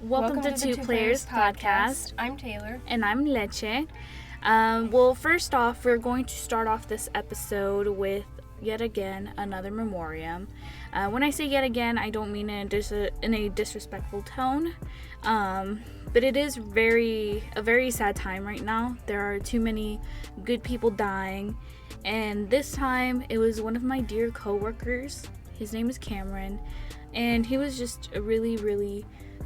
Welcome to Two Players Podcast. I'm Taylor. And I'm Leche. Well, first off, we're going to start off this episode with yet again another memoriam. When I say yet again, I don't mean in a disrespectful tone, but it is a very sad time right now. There are too many good people dying, and this time it was one of my dear co-workers. His name is Cameron, and he was just a really, really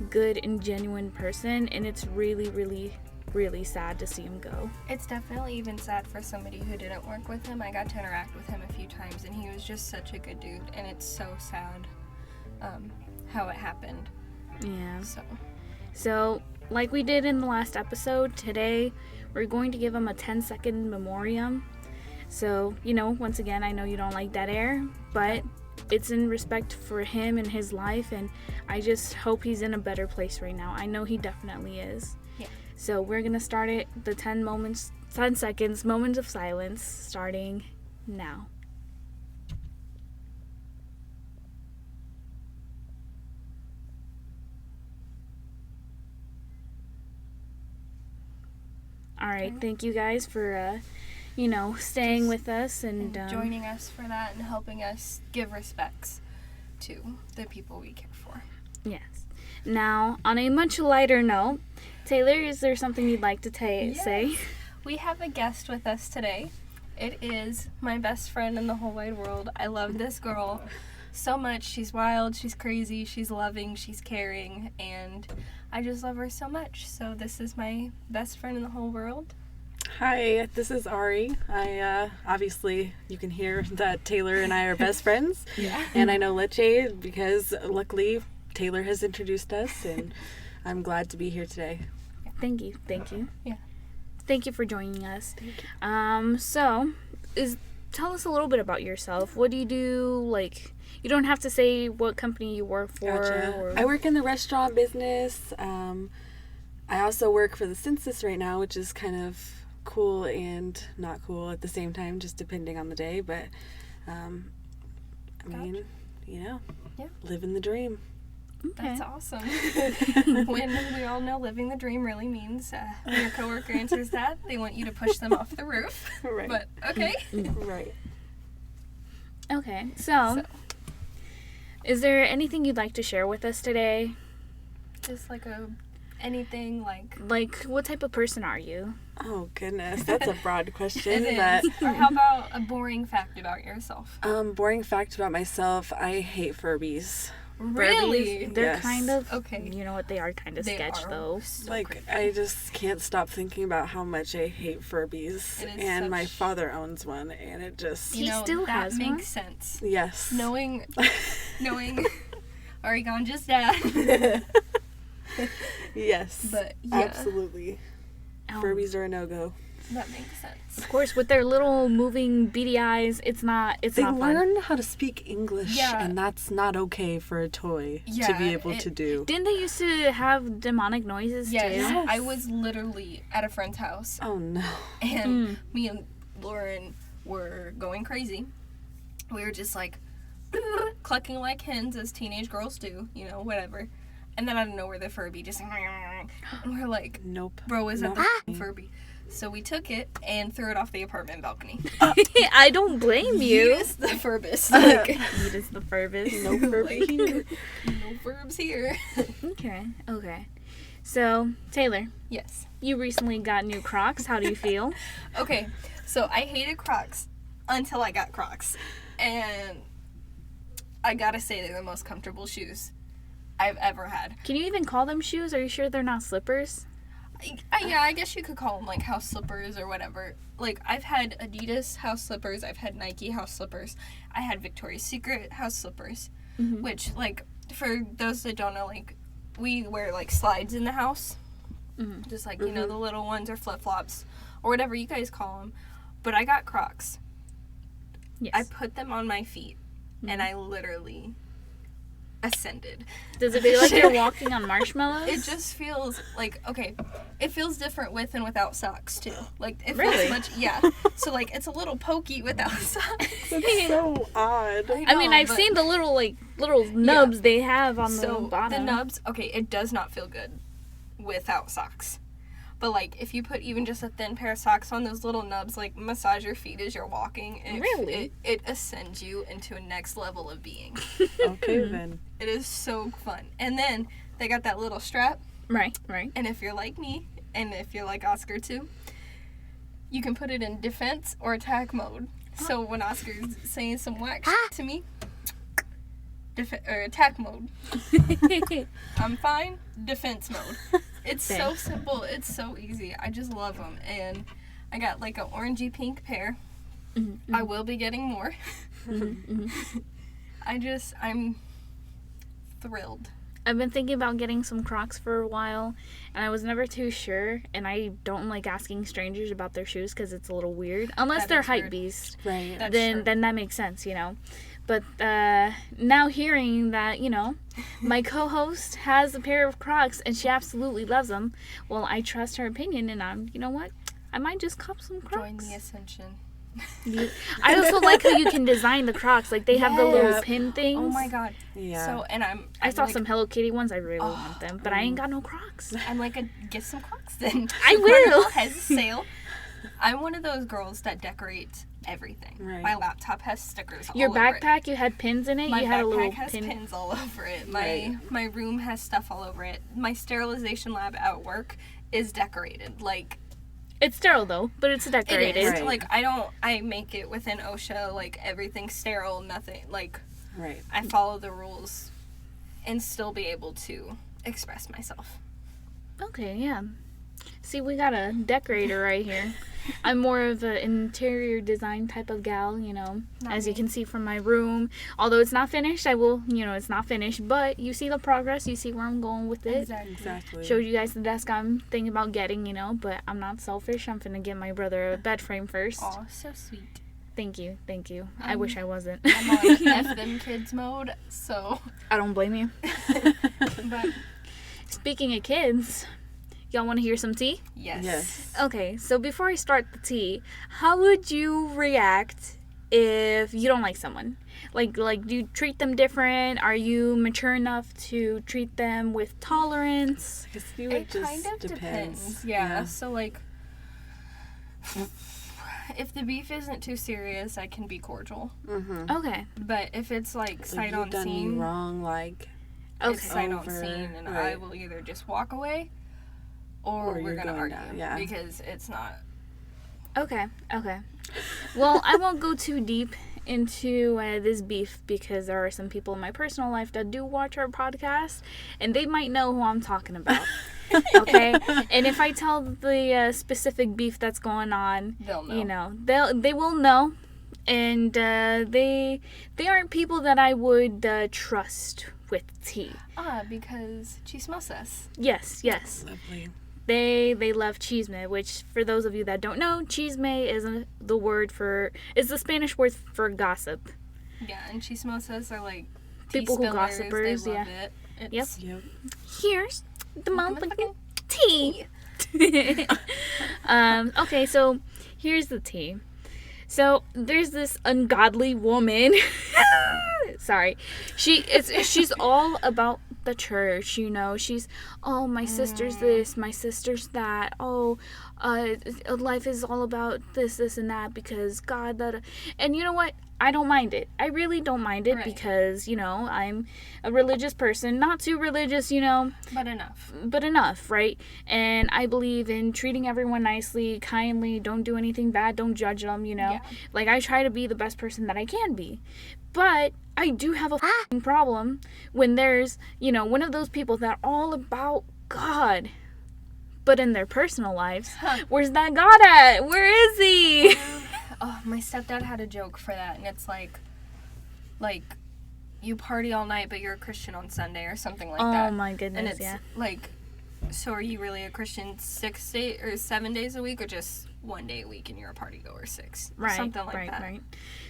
good and genuine person, and it's really, really, really sad to see him go. It's definitely even sad for somebody who didn't work with him. I got to interact with him a few times, and he was just such a good dude, and it's so sad how it happened. Yeah. So, like we did in the last episode, today we're going to give him a 10-second memoriam. So, once again, I know you don't like dead air, but it's in respect for him and his life, and I just hope he's in a better place right now. I know he definitely is. Yeah. So we're gonna start it, the 10 seconds, moments of silence, starting now. Alright, thank you guys for staying with us and joining us for that and helping us give respects to the people we care for. Yes. Now, on a much lighter note, Taylor, is there something you'd like to say? We have a guest with us today. It is my best friend in the whole wide world. I love this girl so much. She's wild, she's crazy, she's loving, she's caring, and I just love her so much. So this is my best friend in the whole world. Hi, this is Ari. Obviously, you can hear that Taylor and I are best friends. Yeah. And I know Leche because luckily Taylor has introduced us, and I'm glad to be here today. Thank you. Yeah. Thank you for joining us. Thank you. Tell us a little bit about yourself. What do you do? Like, you don't have to say what company you work for. Gotcha. I work in the restaurant business. I also work for the census right now, which is kind of cool and not cool at the same time, just depending on the day, but living the dream. Okay. That's awesome. When we all know living the dream really means when your coworker answers that, they want you to push them off the roof. Right. But okay. Right. Okay. So, is there anything you'd like to share with us today? Just anything like what type of person are you? Oh goodness, that's a broad question. Or how about a boring fact about yourself? Boring fact about myself, I hate Furbies. Really? They're Yes. kind of, Okay. you know what, they are kind of sketch though. So Like, creepy. I just can't stop thinking about how much I hate Furbies. It is And my father owns one, and it just... He still that has makes one? sense. Yes. Knowing Ari Ganja's dad. Yes. But yeah, Absolutely. Furbies are a no-go. that makes sense. Of course, with their little moving beady eyes, it's not They not learn fun. how to speak English, Yeah. and that's not okay for a toy to be able to do. Didn't they used to have demonic noises Yes, too? Yes. I was literally at a friend's house, Oh, no. and me and Lauren were going crazy. We were just clucking like hens as teenage girls do, whatever. And then out of nowhere, the Furby just, and we're like, Nope. bro, is that Nope. the Furby? So we took it and threw it off the apartment balcony. I don't blame you. Yeetus the Furbus. It is the Furbies. No Furby here. No Furbs here. Okay. So, Taylor, Yes. you recently got new Crocs. How do you feel? Okay, so I hated Crocs until I got Crocs. And I gotta say, they're the most comfortable shoes I've ever had. Can you even call them shoes? Are you sure they're not slippers? Yeah, I guess you could call them house slippers or whatever. I've had Adidas house slippers, I've had Nike house slippers, I had Victoria's Secret house slippers, which for those that don't know, we wear slides in the house, just the little ones or flip flops or whatever you guys call them. But I got Crocs. Yes. I put them on my feet, and I literally ascended. Does it feel like you're walking on marshmallows? It just feels like, okay, it feels different with and without socks too. Like it Really? feels much, yeah. So like it's a little pokey without socks. It's so odd. I mean, I've seen the little nubs they have on the bottom. The nubs, okay, it does not feel good without socks. But like if you put even just a thin pair of socks on, those little nubs like massage your feet as you're walking. And Really? It ascends you into a next level of being. Okay, then. It is so fun. And then they got that little strap. Right. And if you're like me, and if you're like Oscar too, you can put it in defense or attack mode. So when Oscar's saying some whack shit to me, or attack mode. I'm fine. Defense mode. It's so simple. It's so easy. I just love them. And I got like an orangey pink pair. Mm-hmm. I will be getting more. Mm-hmm. I'm thrilled. I've been thinking about getting some Crocs for a while, and I was never too sure, and I don't like asking strangers about their shoes because it's a little weird. Unless they're hype beast. Right. Then that makes sense, But now hearing that, my co-host has a pair of Crocs and she absolutely loves them, well, I trust her opinion, and you know what? I might just cop some Crocs. Join the ascension. I also like how you can design the Crocs. Like, they have the little pin things. Oh my god. Yeah. So, and I saw some Hello Kitty ones. I really want them, but I ain't got no Crocs. I'm like, get some Crocs then. I will. Has a sale. I'm one of those girls that decorates everything. Right. My laptop has stickers all Your over backpack, it. you had pins in it? My you had a little backpack has pin. pins all over it. Right. My room has stuff all over it. My sterilization lab at work is decorated. Like, It's sterile though, but it's decorated. it is. Right. Like, I make it within OSHA, like, everything's sterile, nothing. Like, Right. I follow the rules and still be able to express myself. Okay, yeah. See, we got a decorator right here. I'm more of an interior design type of gal, as you can see from my room. Although it's not finished, it's not finished. But you see the progress. You see where I'm going with it. Exactly. Showed you guys the desk I'm thinking about getting, but I'm not selfish. I'm finna get my brother a bed frame first. Aw, so sweet. Thank you. I wish I wasn't. I'm on F them kids mode, so. I don't blame you. But Speaking of kids, y'all want to hear some tea? Yes. Okay, so before I start the tea, how would you react if you don't like someone? Like do you treat them different? Are you mature enough to treat them with tolerance? I guess you it just kind of depends. depends. Yeah. So, like, if the beef isn't too serious, I can be cordial. Mm-hmm. Okay. But if it's like sight you've on done me scene, wrong, like, it's Okay. sight on over, scene, and I right. will either just walk away, or we're you're gonna going argue down, yeah. because it's not. Okay. Well, I won't go too deep into this beef because there are some people in my personal life that do watch our podcast, and they might know who I'm talking about. Okay, and if I tell the specific beef that's going on, They'll know. They will know, and they aren't people that I would trust with tea. Because chismosas. Yes. Lovely. They love chisme, which for those of you that don't know, chisme is the Spanish word for gossip. Yeah, and chismosas are like People who tea spillers. gossipers, They love yeah. it. It's, Yep. Here's the motherfucking tea. tea. Okay, so here's the tea. So there's this ungodly woman. Sorry, she's all about the church. She's my sister's this, my sister's that. Life is all about this, and that because God that. And you know what? I don't mind it. I really don't mind it Right. because I'm a religious person, not too religious, But enough. right? And I believe in treating everyone nicely, kindly, don't do anything bad, don't judge them, Yeah. Like, I try to be the best person that I can be. But I do have a f***ing problem when there's, one of those people that are all about God, but in their personal lives, where's that God at? Where is he? Oh, my stepdad had a joke for that, and it's like you party all night, but you're a Christian on Sunday or something like that. Oh my goodness, And it's yeah. like, So are you really a Christian 6 day or 7 days a week, or just 1 day a week and you're a party goer 6? Right. Something like that. Right.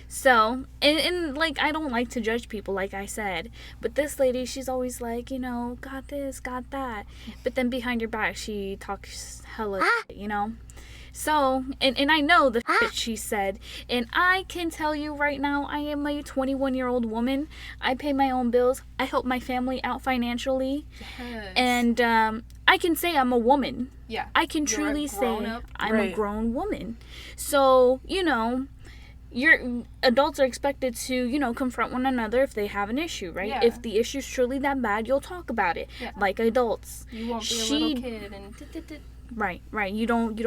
So, and like, I don't like to judge people, like I said, but this lady, she's always like, got this, got that. But then behind your back, she talks hella, So, and I know the shit she said, and I can tell you right now, I am a 21-year-old woman. I pay my own bills. I help my family out financially. Yes. And I can say I'm a woman. Yeah. I can You're truly a say grown-up. I'm Right. a grown woman. So, your adults are expected to, confront one another if they have an issue, right? Yeah. If the issue's truly that bad, you'll talk about it, Yeah. like adults. You won't be a little kid and Right. You don't,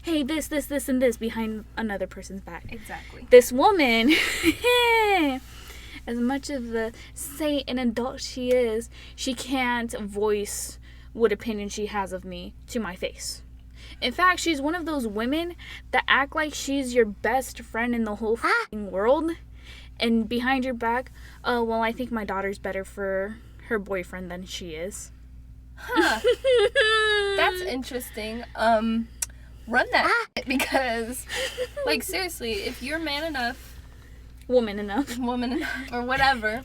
hey, this, and this behind another person's back. Exactly. This woman, as much of the saint and adult she is, she can't voice what opinion she has of me to my face. In fact, she's one of those women that act like she's your best friend in the whole f***ing world, and behind your back, oh, well, I think my daughter's better for her boyfriend than she is. Huh. That's interesting. Run that because, like, seriously, if you're man enough, Woman enough. woman enough, or whatever,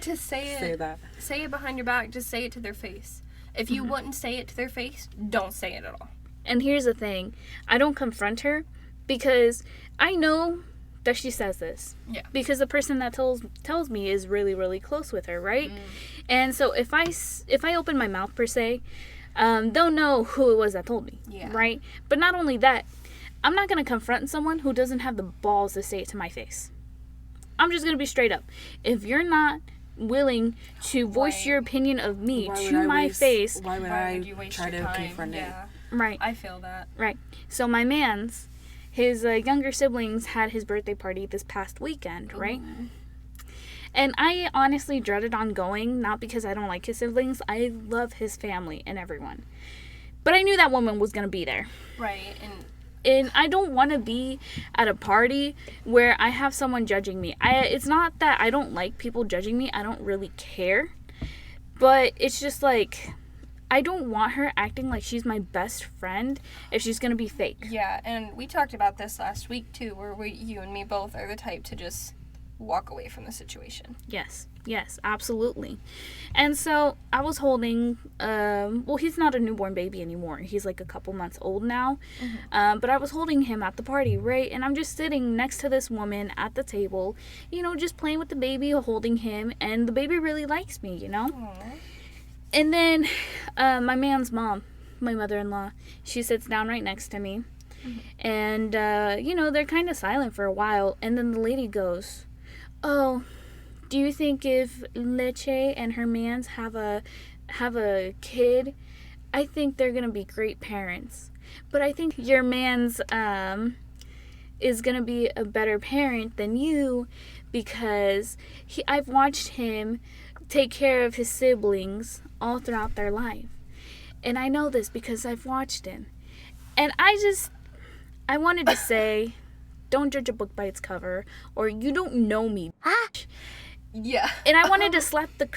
to say that. say it behind your back, just say it to their face. If you wouldn't say it to their face, don't say it at all. And here's the thing. I don't confront her because I know that she says this. Yeah. Because the person that tells me is really, really close with her, right? And so if I open my mouth per se, they'll know who it was that told me, Yeah. right? But not only that, I'm not going to confront someone who doesn't have the balls to say it to my face. I'm just going to be straight up. If you're not willing to voice Right. your opinion of me Why would to I my waste- face, Why would Why I would you waste try your to time? confront it? Yeah, right? I feel that. Right. So my his younger siblings had his birthday party this past weekend, right? And I honestly dreaded on going, not because I don't like his siblings. I love his family and everyone. But I knew that woman was going to be there. Right, And I don't want to be at a party where I have someone judging me. It's not that I don't like people judging me. I don't really care. But it's just like, I don't want her acting like she's my best friend if she's going to be fake. yeah, and we talked about this last week too, where you and me both are the type to just walk away from the situation. Yes, absolutely. And so I was holding, well, he's not a newborn baby anymore. He's like a couple months old now. But I was holding him at the party, right? And I'm just sitting next to this woman at the table, just playing with the baby, holding him. And the baby really likes me, Aww. And then my man's mom, my mother-in-law, she sits down right next to me. And, they're kind of silent for a while. And then the lady goes, oh, do you think if Leche and her mans have a kid, I think they're gonna be great parents. But I think your man's is gonna be a better parent than you because I've watched him take care of his siblings all throughout their life. And I know this because I've watched him. And I wanted to say, don't judge a book by its cover, or you don't know me. Yeah. And I wanted to slap the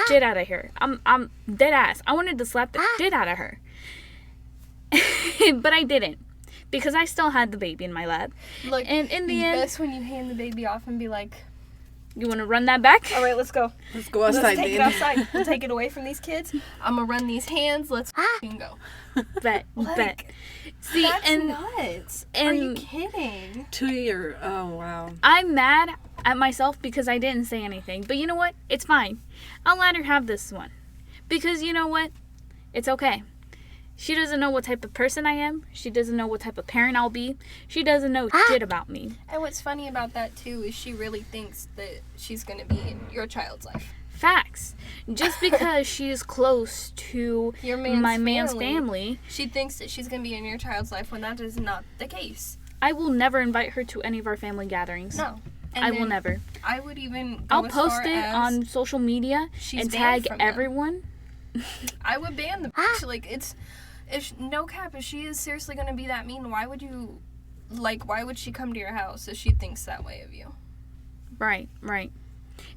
shit out of her. I'm dead ass. I wanted to slap the shit out of her. But I didn't. Because I still had the baby in my lap. Like, And in the end, best when you hand the baby off and be like, you want to run that back? all right, let's go. Let's go Let's outside, take it then. outside. We'll take it away from these kids. I'm going to run these hands. Let's f***ing go. Bet. See, That's and nuts. Are you and- kidding? 2 year. Oh wow. I'm mad at myself because I didn't say anything. But you know what? It's fine. I'll let her have this one. Because you know what? It's okay. She doesn't know what type of person I am. She doesn't know what type of parent I'll be. She doesn't know shit about me. And what's funny about that, too, is she really thinks that she's going to be in your child's life. Facts. Just because she is close to Your man's my man's family. family, She thinks that she's going to be in your child's life when that is not the case. I will never invite her to any of our family gatherings. No. And I will then never. I would even go I'll as post far it as on social media she's and banned tag from them. everyone. I would ban the bitch. Like, it's... no cap, if she is seriously going to be that mean, why would you... why would she come to your house if she thinks that way of you? Right.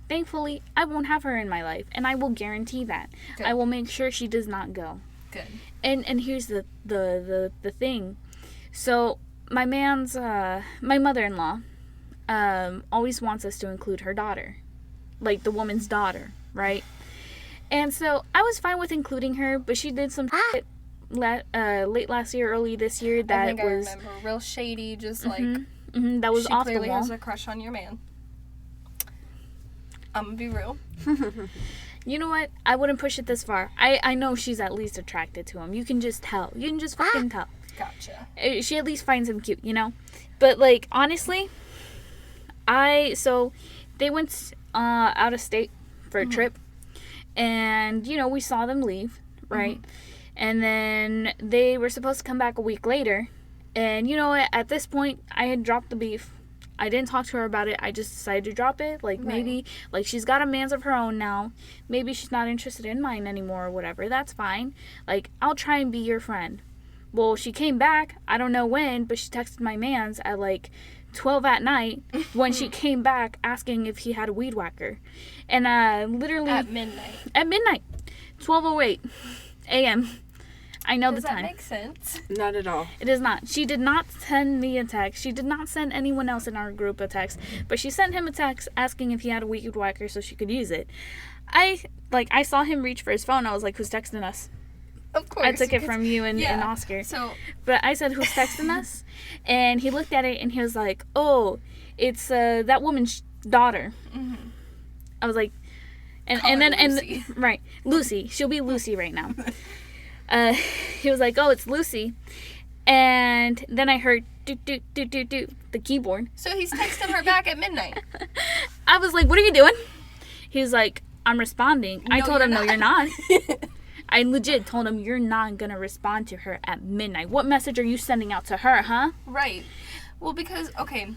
Thankfully, I won't have her in my life, and I will guarantee that. Good. I will make sure she does not go. Good. And here's the thing. So my mother-in-law always wants us to include her daughter, like the woman's daughter, right? And so I was fine with including her, but she did some shit late last year, early this year that I think was I remember real shady, just that was she off the clearly wall. has a crush on your man. I'm gonna be real. You know what? I wouldn't push it this far. I know she's at least attracted to him. You can just tell. You can just fucking tell. Gotcha. She at least finds him cute, you know? But, like, honestly, so they went out of state for a trip. And, you know, we saw them leave, right? And then they were supposed to come back a week later. And, you know what? At this point, I had dropped the beef. I didn't talk to her about it. I just decided to drop it. Like, maybe, like, she's got a man's of her own now. Maybe she's not interested in mine anymore or whatever. That's fine. Like, I'll try and be your friend. Well, she came back. I don't know when, but she texted my man's at, like, 12 at night when she came back asking if he had a weed whacker. And literally... At midnight. At midnight. 12:08 a.m. I know Does the time. that make sense? Not at all. It is not. She did not send me a text. She did not send anyone else in our group a text. But she sent him a text asking if he had a weed whacker so she could use it. I saw him reach for his phone. I was like, who's texting us? Of course. I took it from you and Oscar. So, but I said, who's texting us? And he looked at it and he was like, oh, it's that woman's daughter. I was like, and then Lucy. right, Lucy. She'll be Lucy right now. He was like, oh, it's Lucy. And then I heard doot, doot, doot, doot, doot, the keyboard. So he's texting her back at midnight. I was like, what are you doing? He was like, I'm responding. I No, told him, you're no, you're not. I legit told him, you're not going to respond to her at midnight. What message are you sending out to her, huh? Right. Well, because, okay,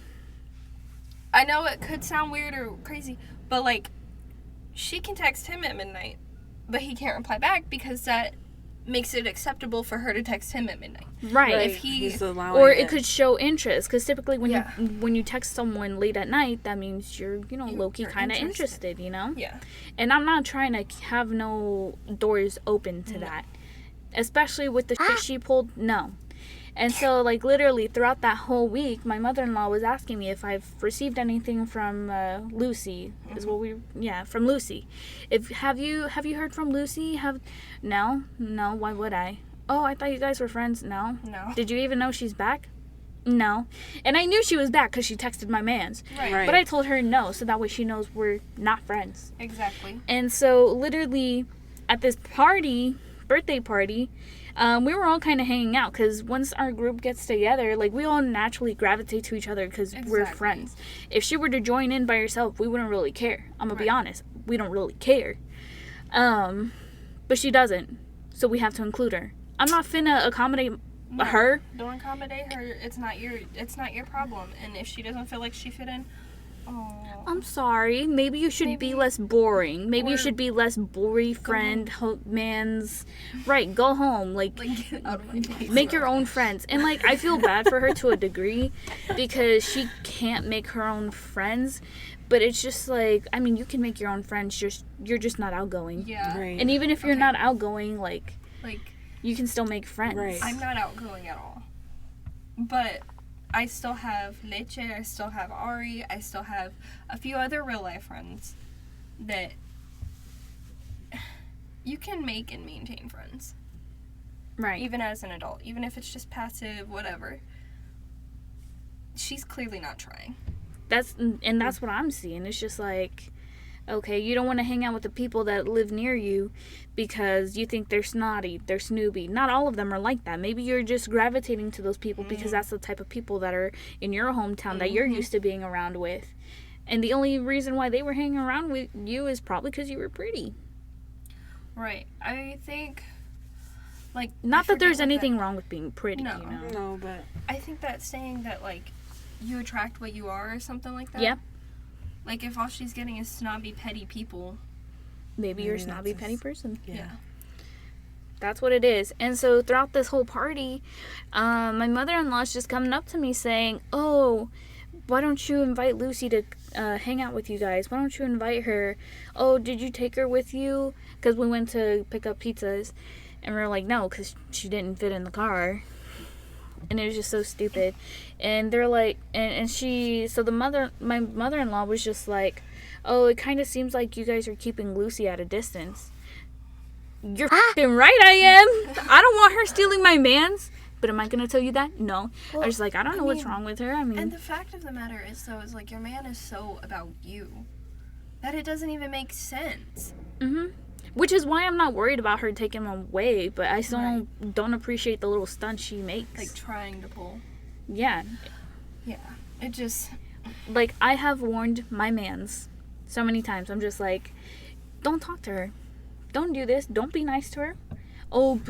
I know it could sound weird or crazy, but, like, she can text him at midnight, but he can't reply back because that makes it acceptable for her to text him at midnight. Right. If He's allowing Or it could show interest, because typically Yeah. when you text someone late at night, that means you're low-key you're kind of interested. interested, you know? Yeah. And I'm not trying to have no doors open to that. Especially with the shit she pulled, no. And so, like, literally throughout that whole week, my mother-in-law was asking me if I've received anything from Lucy. Is what from Lucy. Have you heard from Lucy? No. Why would I? Oh, I thought you guys were friends. No. Did you even know she's back? No. And I knew she was back because she texted my mans. Right. But I told her no, so that way she knows we're not friends. Exactly. And so, literally, at this birthday party, we were all kind of hanging out because once our group gets together, like, we all naturally gravitate to each other because we're friends. If she were to join in by herself, we wouldn't really care. I'm gonna be honest. We don't really care. But she doesn't, so we have to include her. I'm not finna accommodate her. Don't accommodate her. It's not your problem. And if she doesn't feel like she fit in, I'm sorry. Maybe you should be less boring. Maybe you Or- should be less boyfriend, man's. Right, go home. Like, get out of my face. make your own friends. And, like, I feel bad for her to a degree because she can't make her own friends. But it's just like, I mean, you can make your own friends. You're just not outgoing. Yeah. Right. And even if you're not outgoing, like, Like, you can still make friends. Right. I'm not outgoing at all. But I still have Leche, I still have Ari, I still have a few other real life friends that you can make and maintain friends. Right. Even as an adult. Even if it's just passive, whatever. She's clearly not trying. That's what I'm seeing. It's just like, okay, you don't want to hang out with the people that live near you because you think they're snotty, they're snooby. Not all of them are like that. Maybe you're just gravitating to those people because that's the type of people that are in your hometown that you're used to being around with. And the only reason why they were hanging around with you is probably because you were pretty. Right. I think, like... Not I that there's forget what anything wrong with being pretty, No. you know? No, but I think that saying that, like, you attract what you are or something like that. Yeah. Like, if all she's getting is snobby, petty people. Maybe you're a Maybe snobby, that's petty person. yeah. That's what it is. And so throughout this whole party, my mother-in-law's just coming up to me saying, oh, why don't you invite Lucy to hang out with you guys. Why don't you invite her? Oh, did you take her with you? Because we went to pick up pizzas. And we were like, no, because she didn't fit in the car. And it was just so stupid. And they're like, and she, so my mother-in-law was just like, oh, it kind of seems like you guys are keeping Lucy at a distance. You're f***ing right, I am. I don't want her stealing my mans. But am I going to tell you that? No. Well, I was like, I don't know what's wrong with her. I mean. And the fact of the matter is, though, is like your man is so about you that it doesn't even make sense. Mm-hmm. Which is why I'm not worried about her taking him away, but I still Right. don't appreciate the little stunts she makes. Like trying to pull. Yeah. Yeah. It just. Like, I have warned my mans so many times. I'm just like, don't talk to her. Don't do this. Don't be nice to her. Oh,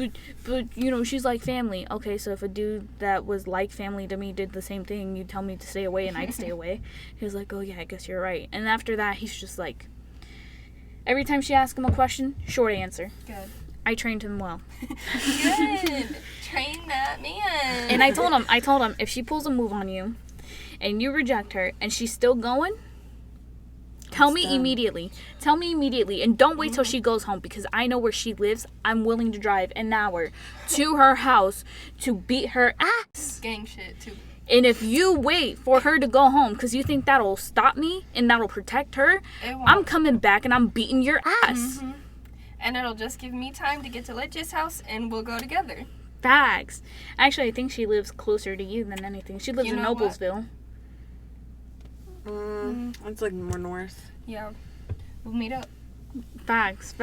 but you know, she's like family. Okay, so if a dude that was like family to me did the same thing, you'd tell me to stay away and I'd stay away. He was like, oh yeah, I guess you're right. And after that, he's just like, every time she asks him a question, short answer. Good. I trained him well. Good. Train that man. And I told him, if she pulls a move on you and you reject her and she's still going, tell me immediately. Tell me immediately. And don't wait till she goes home, because I know where she lives. I'm willing to drive an hour to her house to beat her ass. Gang shit, too. And if you wait for her to go home because you think that'll stop me and that'll protect her, It won't. I'm coming back and I'm beating your ass. Mm-hmm. And it'll just give me time to get to Leche's house and we'll go together. Facts. Actually, I think she lives closer to you than anything. She lives You in know what? Noblesville. It's like more north. Yeah. We'll meet up. Facts.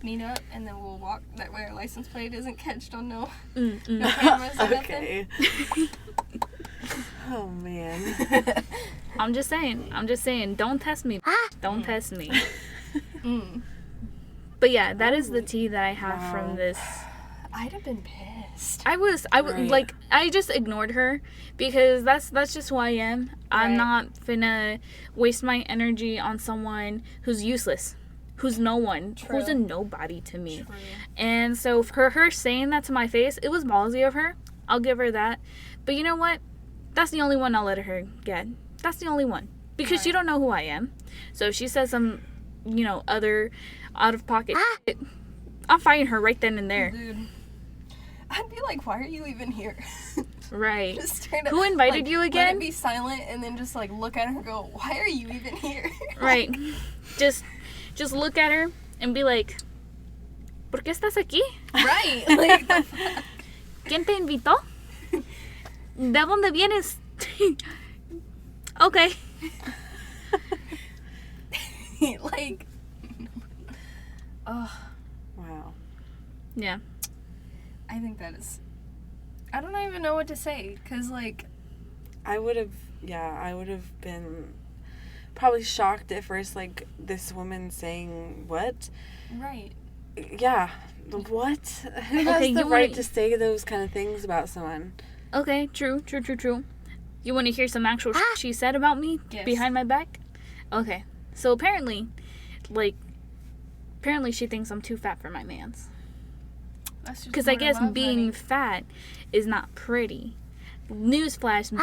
Meet up and then we'll walk that way our license plate isn't catched on no Mm-mm. no cameras or Okay. Oh man. I'm just saying, don't test me. Don't test me. nothing. But yeah, that is the tea that I have from this. I'd have been pissed. I was Right. like, I just ignored her because that's just who I am. I'm Right. not finna waste my energy on someone who's useless, who's no one, True. who's a nobody to me. True. And so for her saying that to my face, it was ballsy of her. I'll give her that. But you know what? That's the only one I'll let her get. That's the only one. Because you Right. don't know who I am. So if she says some, other out of pocket shit, I'm fighting her right then and there. Dude. I'd be like, why are you even here? Right. Just straight up, Who invited like, you Let again? it be silent and then just like look at her and go, why are you even here? Right. Just look at her and be like, ¿Por qué estás aquí? Right. Like, the fuck? ¿Quién te invitó? ¿De dónde vienes? Okay. Like, oh, Wow. Yeah. I think that is. I don't even know what to say because, like, I would have been probably shocked at first, like, this woman saying, what? right. Yeah. What? Who has Okay, the you right wanna- to say those kind of things about someone? Okay, true. You want to hear some actual shit she said about me Yes. behind my back? Okay. So apparently she thinks I'm too fat for my mans. That's just Because I part of guess love, being honey. fat is not pretty. Newsflash,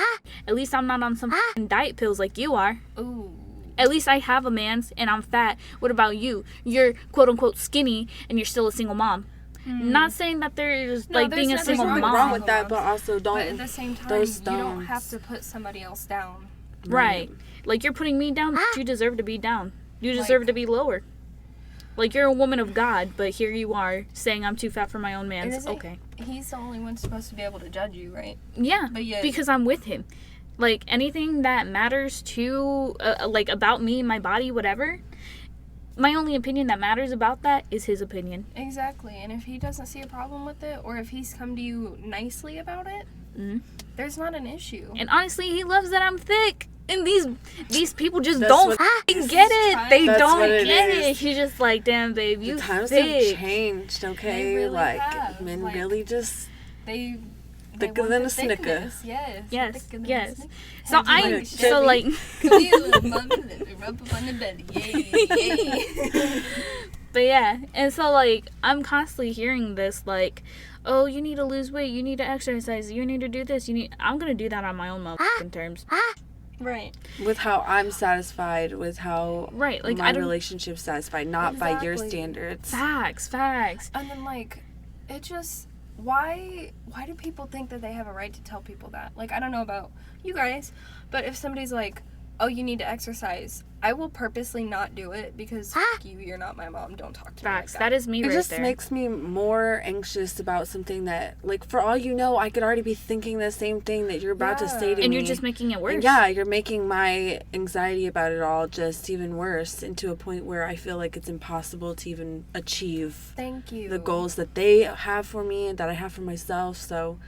at least I'm not on some f***ing diet pills like you are. Ooh. At least I have a man's and I'm fat. What about you? You're quote unquote skinny and you're still a single mom. Not saying that there's No, like there's being a nothing single There's nothing mom. wrong with that, but also don't. But at the same time, those you don't have stones. to put somebody else down. Right. Like you're putting me down, you deserve to be down. You deserve to be lower. Like you're a woman of God, but here you are saying I'm too fat for my own man's. Isn't Okay. He's the only one supposed to be able to judge you, right? Yeah, But yet- because I'm with him. Like anything that matters to, like about me, my body, whatever. My only opinion that matters about that is his opinion. Exactly. And if he doesn't see a problem with it, or if he's come to you nicely about it, Mhm. there's not an issue. And honestly, he loves that I'm thick. And these people just That's don't what- f***ing get it. They That's don't what it get is. it. He's just like, damn, babe, you The times have thick. changed, okay? They really like, have. men Like, really just. They Thicker want than the a Snicker. thickness. Yes. Yes, thicker than a yes. Snicker. So Head I, like so Chevy. like, Come here, little mama, let me rub up on the belly. Yay. but yeah, and so like, I'm constantly hearing this like, oh, you need to lose weight, you need to exercise, you need to do this, I'm gonna do that on my own motherfucking terms. Right. With how I'm satisfied, with how Right, like, my I don't... relationship's satisfied, not by your Exactly. standards. Facts. And then, like, it just... Why do people think that they have a right to tell people that? Like, I don't know about you guys, but if somebody's like, oh, you need to exercise, I will purposely not do it because fuck you, you're not my mom, don't talk to me like that. That is me It right just there. makes me more anxious about something that, like, for all you know, I could already be thinking the same thing that you're about to say to me. And you're just making it worse. And yeah, you're making my anxiety about it all just even worse, and to a point where I feel like it's impossible to even achieve Thank you. the goals that they have for me and that I have for myself. So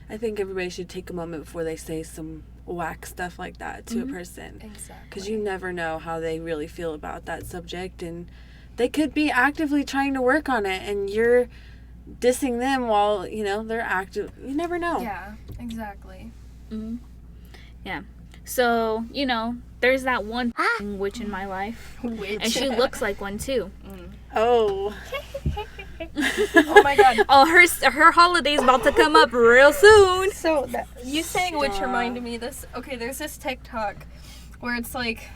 I think everybody should take a moment before they say some whack stuff like that to a person. Exactly. Because you never know how they really feel about that subject, and they could be actively trying to work on it, and you're dissing them while, you know, they're active. You never know. Yeah, exactly. Mm-hmm. Yeah. So, you know, there's that one witch in my life. Witch. And she looks like one too. Oh. Oh my god. Oh, her holiday's about to come up real soon. So, you saying witch reminded me this. Okay, there's this TikTok where it's like,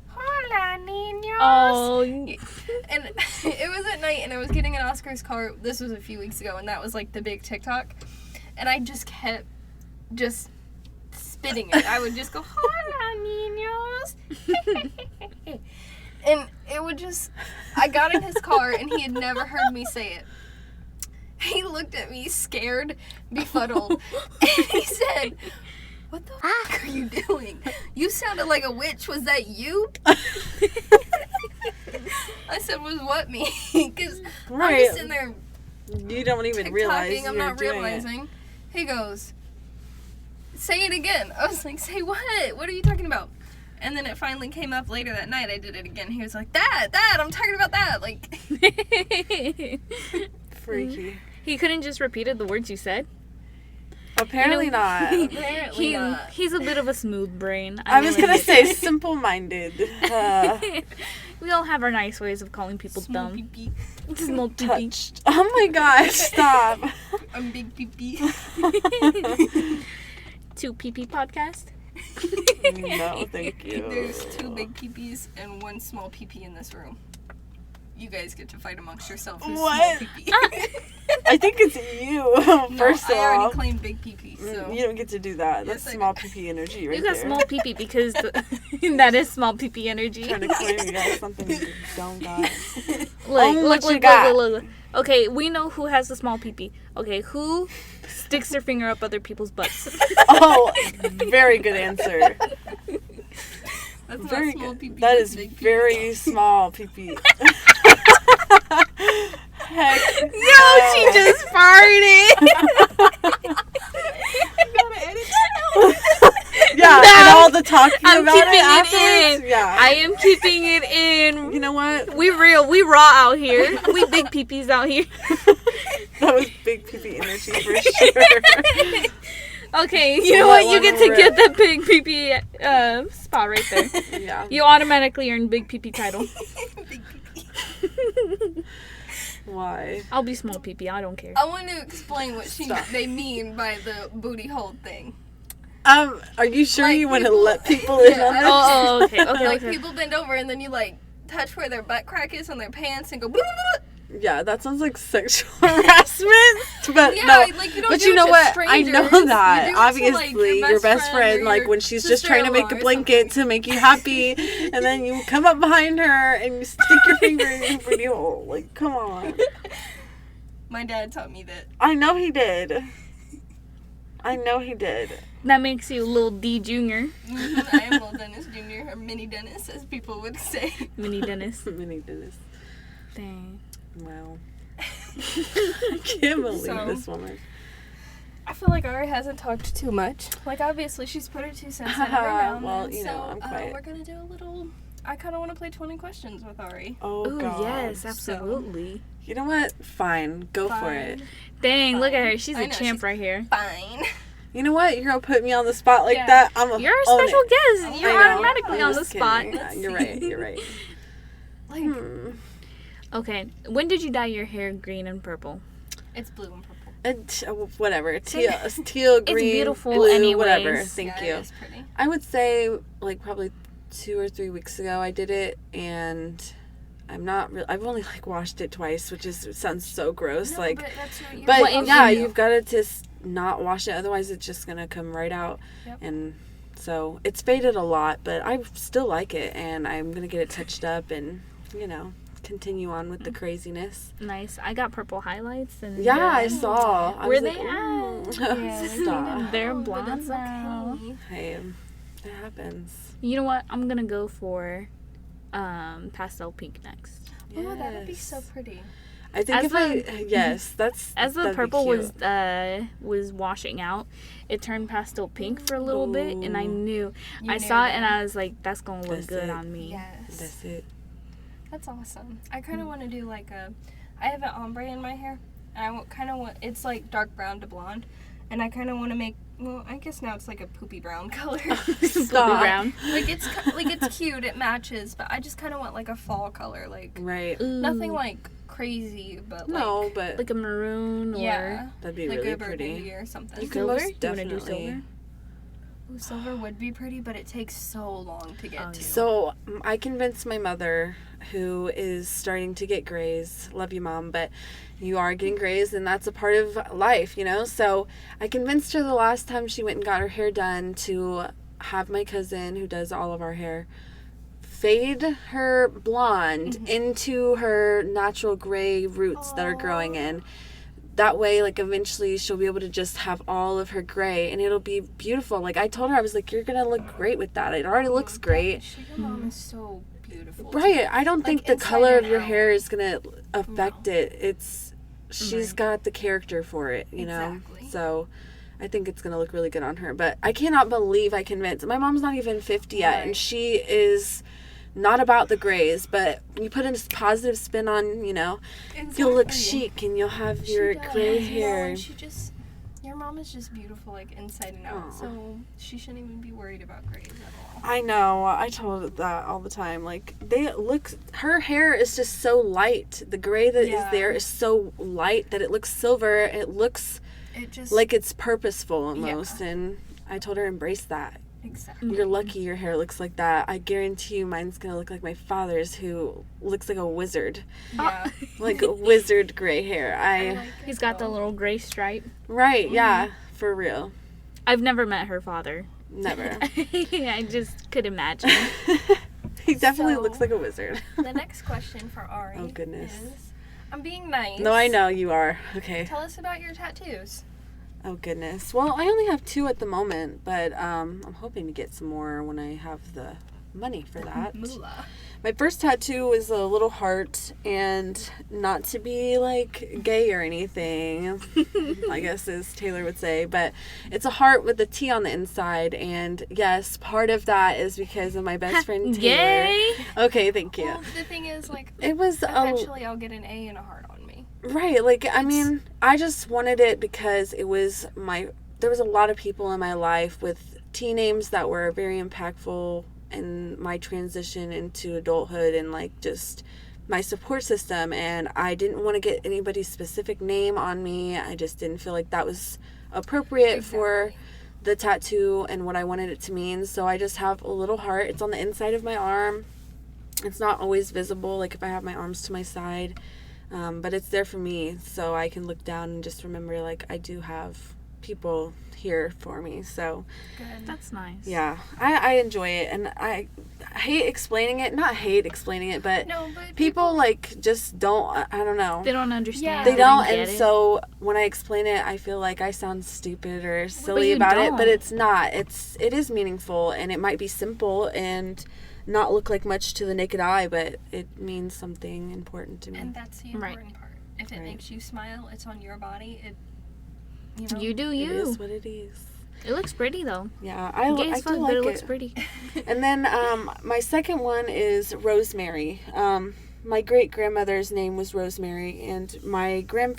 hola, niños. Oh. And it was at night, and I was getting an Oscar's car. This was a few weeks ago, and that was like the big TikTok. And I just kept spitting it. I would just go, hola, niños. And it would just, I got in his car, and he had never heard me say it. He looked at me scared, befuddled, and he said, what the fuck are you doing? You sounded like a witch. Was that you? I said, was what me? Because I'm just sitting there You don't even realize TikToking, I'm you're not doing realizing. It. He goes, say it again. I was like, say what? What are you talking about? And then it finally came up later that night. I did it again. He was like, that, I'm talking about that. Like, Freaky. He couldn't just repeated the words you said. Apparently not. apparently not. He's a bit of a smooth brain. I was going to say simple-minded. We all have our nice ways of calling people Small dumb. pee-pee. Small pee-pee. Touched. Oh my gosh, stop. I'm big pee-pee. 2 pee-pee podcast. No, thank you. There's 2 big pee-pees and 1 small pee-pee in this room. You guys get to fight amongst yourselves. What? Small pee-pee. I think it's you, first I of already all. claimed big pee-pee, so. You don't get to do that. That's Yes, I small do. pee energy right You got there. small pee-pee because that is small pee-pee energy. Trying to claim you got something you don't got. Look. Okay, we know who has the small pee-pee. Okay, who sticks their finger up other people's butts? Oh, very good answer. That's Very not small good. pee-pee. That that's is big pee-pee. very small pee-pee. Heck. Yo, she just farted. Yeah, No, and all the talking I'm about keeping it it afterwards. in. Yeah. I am keeping it in. You know what? We raw out here. We big peepees out here. That was big pee-pee energy for sure. Okay, you know what? You get to Whatever. get the big peepee spot right there. Yeah. You automatically earn big peepee title. Big pee-pee. Why? I'll be small peepee. I don't care. I want to explain what Stop. they mean by the booty hold thing. Are you sure Like you want to people- let people in Yeah, on I this? Oh, okay. Like, people bend over and then you, like, touch where their butt crack is on their pants and go, blah, blah, blah. Yeah, that sounds like sexual harassment. But Yeah, no, like, you don't but do you it know to what? I strangers. know You do that. it to, like, Obviously, your best friend, or like your when she's just trying to make a sister-in-law or blanket to make you happy, and then you come up behind her and you stick your finger in your booty hole. Like, come on. My dad taught me that. I know he did. I know he did. That makes you Lil D Jr. I am Little Dennis Jr., or Mini Dennis, as people would say. Mini Dennis. Mini Dennis. Dang. Wow. I can't believe So- this woman. I feel like Ari hasn't talked too much. Like, obviously, she's put her 2 cents in every now and Well, then. you know, I'm quiet. We're going to do a little... I kind of want to play 20 questions with Ari. Oh, Oh, God. yes, absolutely. You know what? Fine. Go for it. Dang, look at her. She's I a know, champ she's- right here. Fine. You know what? You're going to put me on the spot like Yeah. that? You're a own special it. guest. I You're know. automatically I'm on the just spot. kidding. Yeah, you're right. You're right. Like, Okay, when did you dye your hair green and purple? it's blue and purple. Whatever. Teal, green, beautiful blue, anyways. whatever. Thank Yeah, you. it is pretty. I would say, like, probably 2 or 3 weeks ago I did it, and I've only, like, washed it twice, which sounds so gross. No, like, but that's what you're but supposed yeah, to do. you've got to just not wash it, otherwise it's just going to come right out. Yep. And so it's faded a lot, but I still like it, and I'm going to get it touched up and, continue on with the craziness. Nice. I got purple highlights and Yeah, I saw. I where was they like, at? Yeah, stop. They're but blonde that's now. okay. Hey, it happens. You know what? I'm gonna go for pastel pink next. Oh, that would be Yes. so pretty. I think As As the that'd be purple cute. was washing out, it turned pastel pink for a little bit, and I Ooh. knew You I knew saw it, that. and I was like, "That's gonna look That's good it. on me." Yes. That's it. That's awesome. I kind of want to do like I have an ombre in my hair, and I kind of want, it's like dark brown to blonde, and I kind of want to make, well, I guess now it's like a poopy brown color. Stop. brown. like it's cute, it matches, but I just kind of want like a fall color, like Right. nothing Ooh, like crazy, but No, like but like a maroon or yeah, that'd be like really a pretty. burgundy or something. You can silver. most Do you wanna do definitely. silver? Ooh, silver would be pretty, but it takes so long to get Oh, to. yeah. So I convinced my mother, who is starting to get grays. Love you, Mom, but you are getting grays, and that's a part of life, So I convinced her the last time she went and got her hair done to have my cousin, who does all of our hair, fade her blonde into her natural gray roots that are growing in. That way, like, eventually she'll be able to just have all of her gray, and it'll be beautiful. Like, I told her, I was like, you're going to look great with that. It already looks great. Your mom is so beautiful. too. Right. I don't Like, think the inside color and of your out. hair is going to affect it. She's got the character for it, Exactly. So I think it's going to look really good on her. But I cannot believe I convinced. My mom's not even 50 yet, and Right. she is not about the grays, but you put a positive spin on, you'll look Exactly. chic and you'll have She your does, gray you know, hair. and your mom is just beautiful, like inside and out. Aw. So she shouldn't even be worried about grays at all. I know. I told her that all the time. Like, her hair is just so light. The gray that is Yeah. there is so light that it looks silver. It looks It just like it's purposeful almost. And I told her, embrace that. exactly. You're lucky your hair looks like that. I guarantee you mine's going to look like my father's, who looks like a wizard. Yeah. Like a wizard gray hair. I like He's it, got the though. little gray stripe. Right, yeah. For real. I've never met her father. Never. I just could imagine. He definitely So- looks like a wizard. The next question for Ari Oh, goodness. is, I'm being nice. No, I know you are. Okay. Tell us about your tattoos. Oh goodness. Well, I only have 2 at the moment, but I'm hoping to get some more when I have the money for that. Moolah. My first tattoo is a little heart, and not to be like gay or anything, I guess as Taylor would say, but it's a heart with a T on the inside, and yes, part of that is because of my best friend Taylor. Yay! Okay, thank you. Well, the thing is, like, It was eventually I'll get an A and a heart on me. right, like, I mean, I just wanted it because there was a lot of people in my life with T names that were very impactful in my transition into adulthood and, like, just my support system, and I didn't want to get anybody's specific name on me. I just didn't feel like that was appropriate for the tattoo and what I wanted it to mean. So I just have a little heart. It's on the inside of my arm. It's not always visible, like if I have my arms to my side, but it's there for me, so I can look down and just remember, like, I do have people here for me. So Good. That's nice. yeah, I enjoy it, and I hate explaining it. Not hate explaining it, but No, but people like just don't. I don't know. They don't understand. Yeah. They don't, get and it. so when I explain it, I feel like I sound stupid or silly you about it, but don't. it's not. It is meaningful, and it might be simple and not look like much to the naked eye, but it means something important to me. And that's the Right. important part. If it Right. makes you smile, it's on your body. You do It you. is what it is. It looks pretty though. Yeah, Gay I as fuck, do but like it looks it. pretty. And then my second one is Rosemary. My great grandmother's name was Rosemary, and my great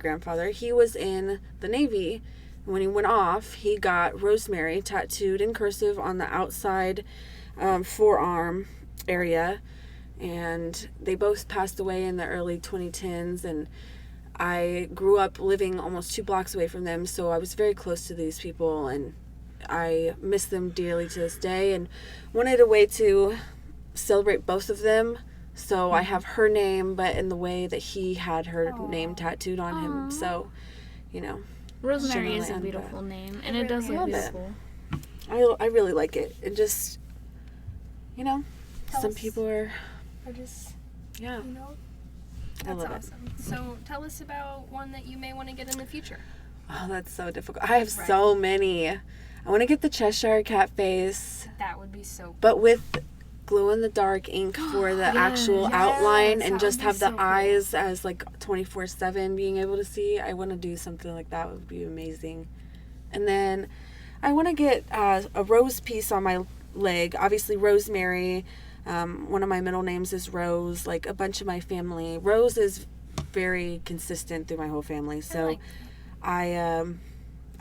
grandfather, he was in the Navy. When he went off, he got Rosemary tattooed in cursive on the outside forearm area, and they both passed away in the early 2010s. And I grew up living almost 2 blocks away from them, so I was very close to these people, and I miss them dearly to this day, and wanted a way to celebrate both of them. So I have her name, but in the way that he had her name tattooed on him. So, you know. Rosemary is a Shimmerland, beautiful name, and it does really look is. beautiful. I really like it. It just, you know, Tell some us. people are, Or just, yeah. you know, I that's love it. awesome. So tell us about one that you may want to get in the future. Oh, that's so difficult. I have so many. I want to get the Cheshire cat face, That would be so cool. but with glow-in-the-dark ink for the actual Yes, outline, that and would just be have the so cool. eyes as like 24/7 being able to see. I want to do something like that. Would be amazing. And then I want to get a rose piece on my leg. Obviously, Rosemary. One of my middle names is Rose. Like a bunch of my family, Rose is very consistent through my whole family. So I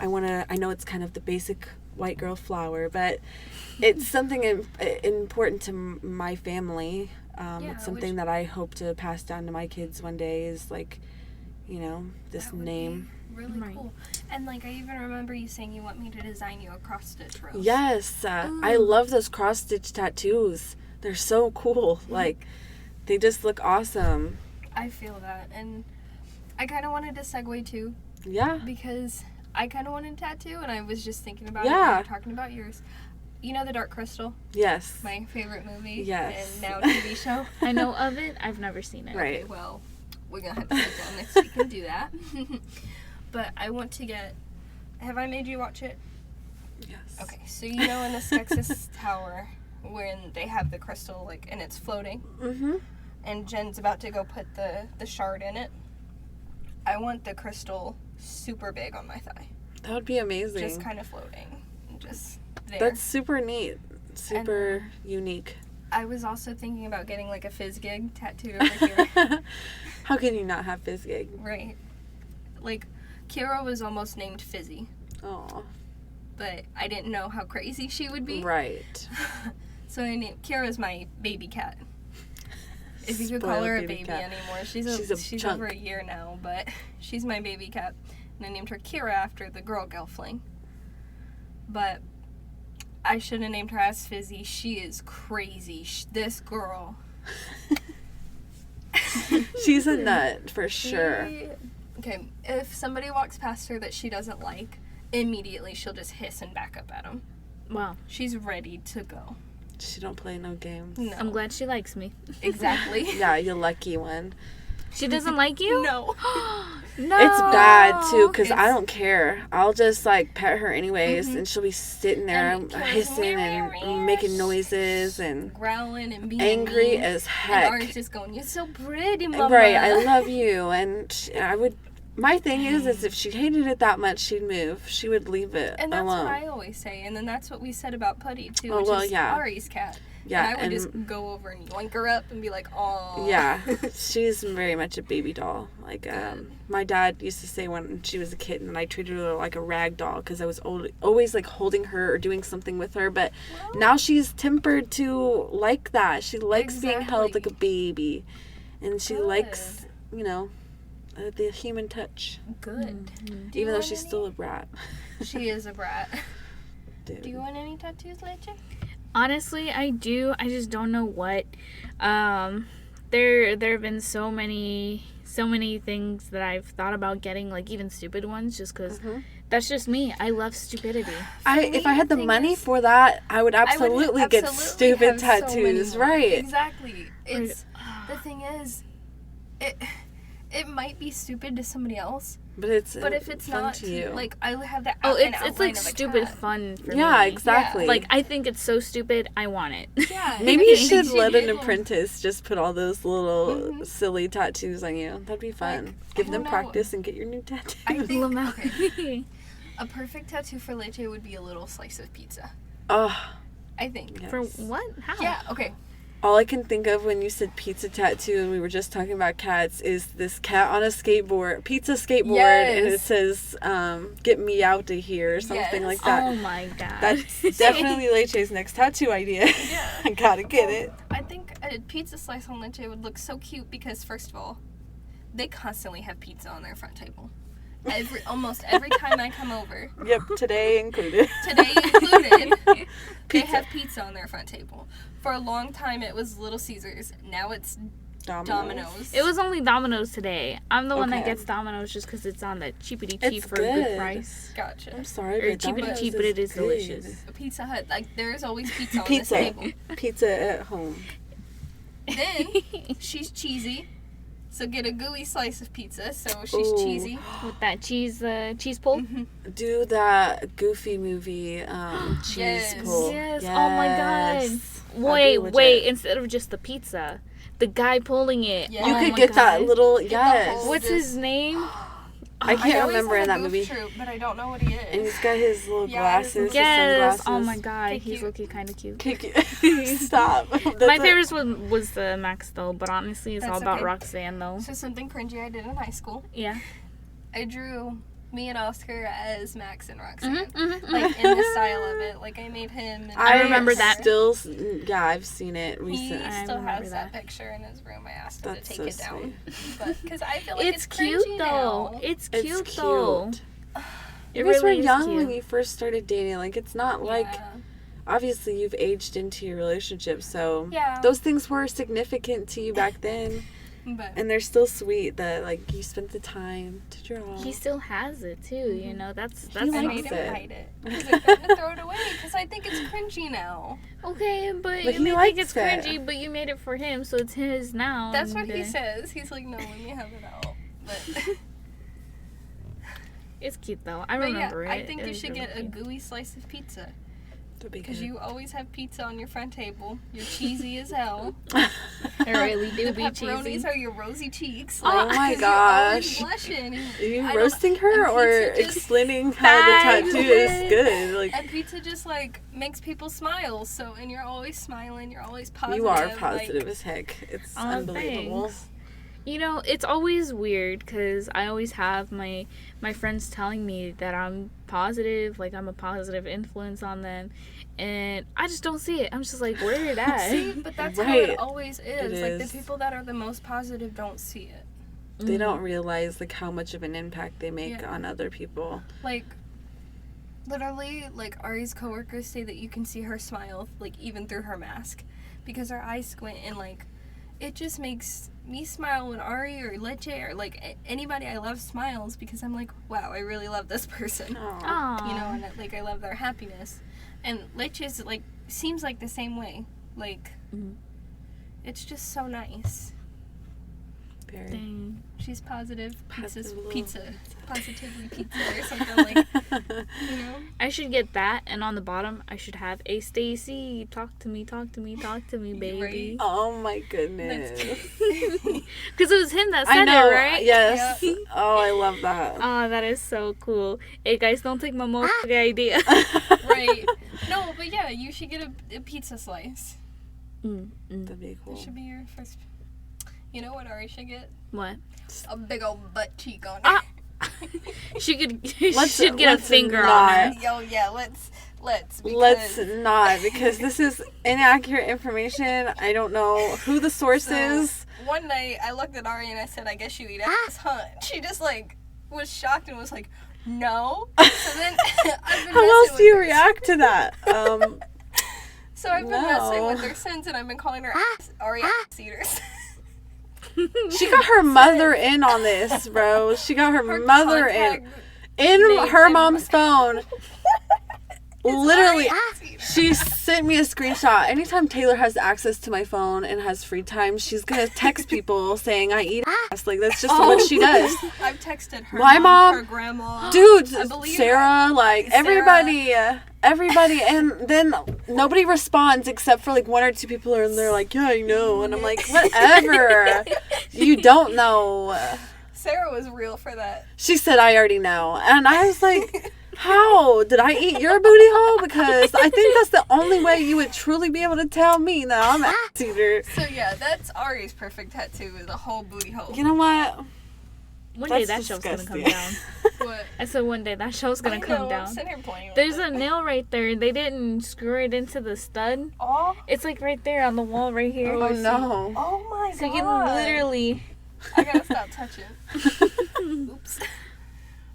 want to. I know it's kind of the basic white girl flower, but it's something important to my family. It's something that I hope to pass down to my kids one day. Is like, you know, this That would name. be really cool. And like I even remember you saying you want me to design you a cross stitch rose. Yes, I love those cross stitch tattoos. They're so cool. Like, they just look awesome. I feel that, and I kind of wanted to segue too, Yeah. because I kind of wanted a tattoo, and I was just thinking about it Yeah. when you were talking about yours. You know The Dark Crystal, Yes. my favorite movie, Yes. and now TV show. I know of it. I've never seen it. Right. Okay, well, we're gonna have to sit down next week and do that. But I want to get. Have I made you watch it? Yes. Okay, so you know in the Skeksis Tower when they have the crystal like and it's floating, Mm-hmm. and Jen's about to go put the shard in it. I want the crystal super big on my thigh, That would be amazing. just kind of floating, just there. That's super neat. Super unique. I was also thinking about getting like a fizz gig tattooed over here. How can you not have Fizzgig? Right. Like, Kira was almost named Fizzy, Oh. but I didn't know how crazy she would be. Right. So I named Kira's my baby cat. If you could Spoiled call her a baby baby cat. anymore. She's a She's chunk. over a year now, but she's my baby cat. And I named her Kira after the girl Gelfling. But I should have named her as Fizzy. She is crazy. This girl. She's a nut, for sure. Okay, if somebody walks past her that she doesn't like, immediately she'll just hiss and back up at them. Wow. She's ready to go. She don't play no games. No. I'm glad she likes me. Exactly. Yeah, you lucky one. She doesn't like you? No. No. It's bad, too, because I It's- don't care. I'll just, like, pet her anyways, and she'll be sitting there And Kira's hissing and making noises and growling and being angry mean. as And heck. Ari's just going, "You're so pretty, mama." Right, I love you, and I would. My thing is if she hated it that much, she'd move. She would leave it And that's alone. what I always say, and then that's what we said about Putty too, Oh, which well, is yeah. Ari's cat. Yeah, and I would just go over and yoink her up and be like, "Oh." Yeah, she's very much a baby doll. Like, my dad used to say when she was a kitten, and I treated her like a rag doll because I was always like holding her or doing something with her. But now she's tempered to like that. She likes being held like a baby, and she likes, you know, the human touch. Good. Even though she's still a brat. She is a brat. Dude. Do you want any tattoos, Leche? Honestly, I do. I just don't know what. There have been so many things that I've thought about getting, like even stupid ones, just because that's just me. I love stupidity. If I had the money for that, I would absolutely get stupid have so many tattoos, more. right? Exactly. It's the thing is, it might be stupid to somebody else, But it's but if it's fun not, to you. like I have that. Oh, an it's outline like of a stupid cat. fun for me. Yeah, exactly. Like I think it's so stupid, I want it. Yeah. Maybe you it should makes let an giggle. apprentice just put all those little silly tattoos on you. That'd be fun. Like, Give I them don't know. practice and get your new tattoo. I think Lamau. okay, a perfect tattoo for Leche would be a little slice of pizza. Oh, I think. yes. For what? How? Yeah. Okay. All I can think of when you said pizza tattoo and we were just talking about cats is this cat on a skateboard, pizza skateboard, and it Yes. says, "Get me out of here" or something Yes. like that. Oh my god. That's definitely Leche's next tattoo idea. Yeah. I gotta get it. I think a pizza slice on Leche would look so cute because first of all, they constantly have pizza on their front table. Almost every time I come over. Yep, today included. They have pizza on their front table. For a long time, it was Little Caesars. Now it's Domino's. It was only Domino's today. I'm the one that Okay. gets Domino's just because it's on the cheapity cheap It's for a good good. price. Gotcha. I'm sorry, Or but cheapity Domino's cheap, but it is good. delicious. Pizza Hut, like there's always pizza on Pizza. this table. Pizza at home. Then she's cheesy, so get a gooey slice of pizza. So she's Ooh. cheesy. With that cheese pull. Do that Goofy movie cheese Yes. pull. Yes. Oh my god. Yes. That'd be legit. Wait. Instead of just the pizza, the guy pulling it. Yeah. You Oh could my get that God. little, Get the yes. whole- What's his name? I can't always remember have in a that goof movie. troop, but I don't know what he is. And he's got his little Yeah, his glasses, little- his Yes. sunglasses. Oh my god. Cute. He's looking kind of cute. Stop. My favorite one was the Max though, but honestly, it's That's all about okay. Roxanne though. So something cringy I did in high school. Yeah. I drew me and Oscar as Max and Roxanne. Mm-hmm. Like in the style of it. Like I made him. And I remember that. Still, yeah, I've seen it He recently. I still remember has that that. picture in his room. I asked him That's to take so it down, sweet. but because I feel like It's it's cute cringy though. now. It's It's cute cute. though. It You guys really were is young cute. when you first started dating. Like, it's not like, Yeah. obviously, you've aged into your relationship, so Yeah. those things were significant to you back then. But And they're still sweet that, like, you spent the time to draw. He still has it too, you know. That's He I likes made him it. hide it because I threatened to throw it away because I think it's cringy now. okay, but But you he may likes think it's it. cringy, but you made it for him, so it's his now. That's what and, he says. He's like, no, let me have it out. But, It's cute though. I but remember yeah, it. I think It you was should really get a cute. gooey slice of pizza That'd be because good. you always have pizza on your front table. You're cheesy as hell. I really do The be pepperonis cheesy. are your rosy cheeks. Oh my 'cause you're always gosh. blushing. Are you I don't- roasting her and or pizza just- explaining how the tattoo is Fabulous. good? Like, And pizza just like makes people smile. So and you're always smiling. You're always positive. you are like- positive as heck. It's Oh, unbelievable. thanks. You know, it's always weird because I always have my friends telling me that I'm positive, like I'm a positive influence on them, and I just don't see it. I'm just like, where it at? See, but that's how Right. it always is. It Like is. the people that are the most positive don't see it. They don't realize like how much of an impact they make Yeah. on other people. Like literally, like Ari's coworkers say that you can see her smile, like even through her mask, because her eyes squint and like it just makes me smile when Ari or Leche or like anybody I love smiles because I'm like, wow, I really love this person. Aw. Aw. You know, and like I love their happiness. And Leche's like seems like the same way. Like Mhm. it's just so nice. Very. Dang. She's positive. Pizza's Positive pizza. Positively pizza or something like, you know? I should get that, and on the bottom, I should have a Stacy. Talk to me, baby. Oh my goodness. Because it was him that I said know. it, right? Yes. Oh, I love that. Oh, that is so cool. Hey guys, don't take my motherfucking idea. Right. No, but yeah, you should get a pizza slice. That'd be cool. That should be your first. You know what Ari should get? What? A big old butt cheek on it. Ah! She should get a let's finger not. on her. Yo, yeah, let's. Let's Because not, because this is inaccurate information. I don't know who the source So, is. one night I looked at Ari and I said, I guess you eat ass, huh? She just like was shocked and was like, no. So then I've been How messing else with do you her. react to that? So I've been messing with No. her since and I've been calling her Ari ass eaters. She got her mother in on this, bro. She got her mother contact in name her and- mom's phone. Literally, Ari ass eater. she sent me a screenshot. Anytime Taylor has access to my phone and has free time, she's gonna text people saying I eat ass. Like, that's just what she does. I've texted her My mom- her grandma. Dude, I believe Sarah, like Sarah. everybody, and then nobody responds except for like one or two people, and they're like, yeah, I know, and I'm like, whatever, you don't know. Sarah was real for that. She said, I already know, and I was like, how did I eat your booty hole? Because I think that's the only way you would truly be able to tell me that I'm an ass eater. So yeah, that's Ari's perfect tattoo is a whole booty hole. You know what? One day That's that show's gonna come disgusting. down. What? I said one day that show's gonna I come know, down. I'm sitting here playing with There's it. a nail right there. They didn't screw it into the stud. Oh, It's like right there on the wall right here. Oh no. oh my So you can god. literally I gotta stop touching. Oops.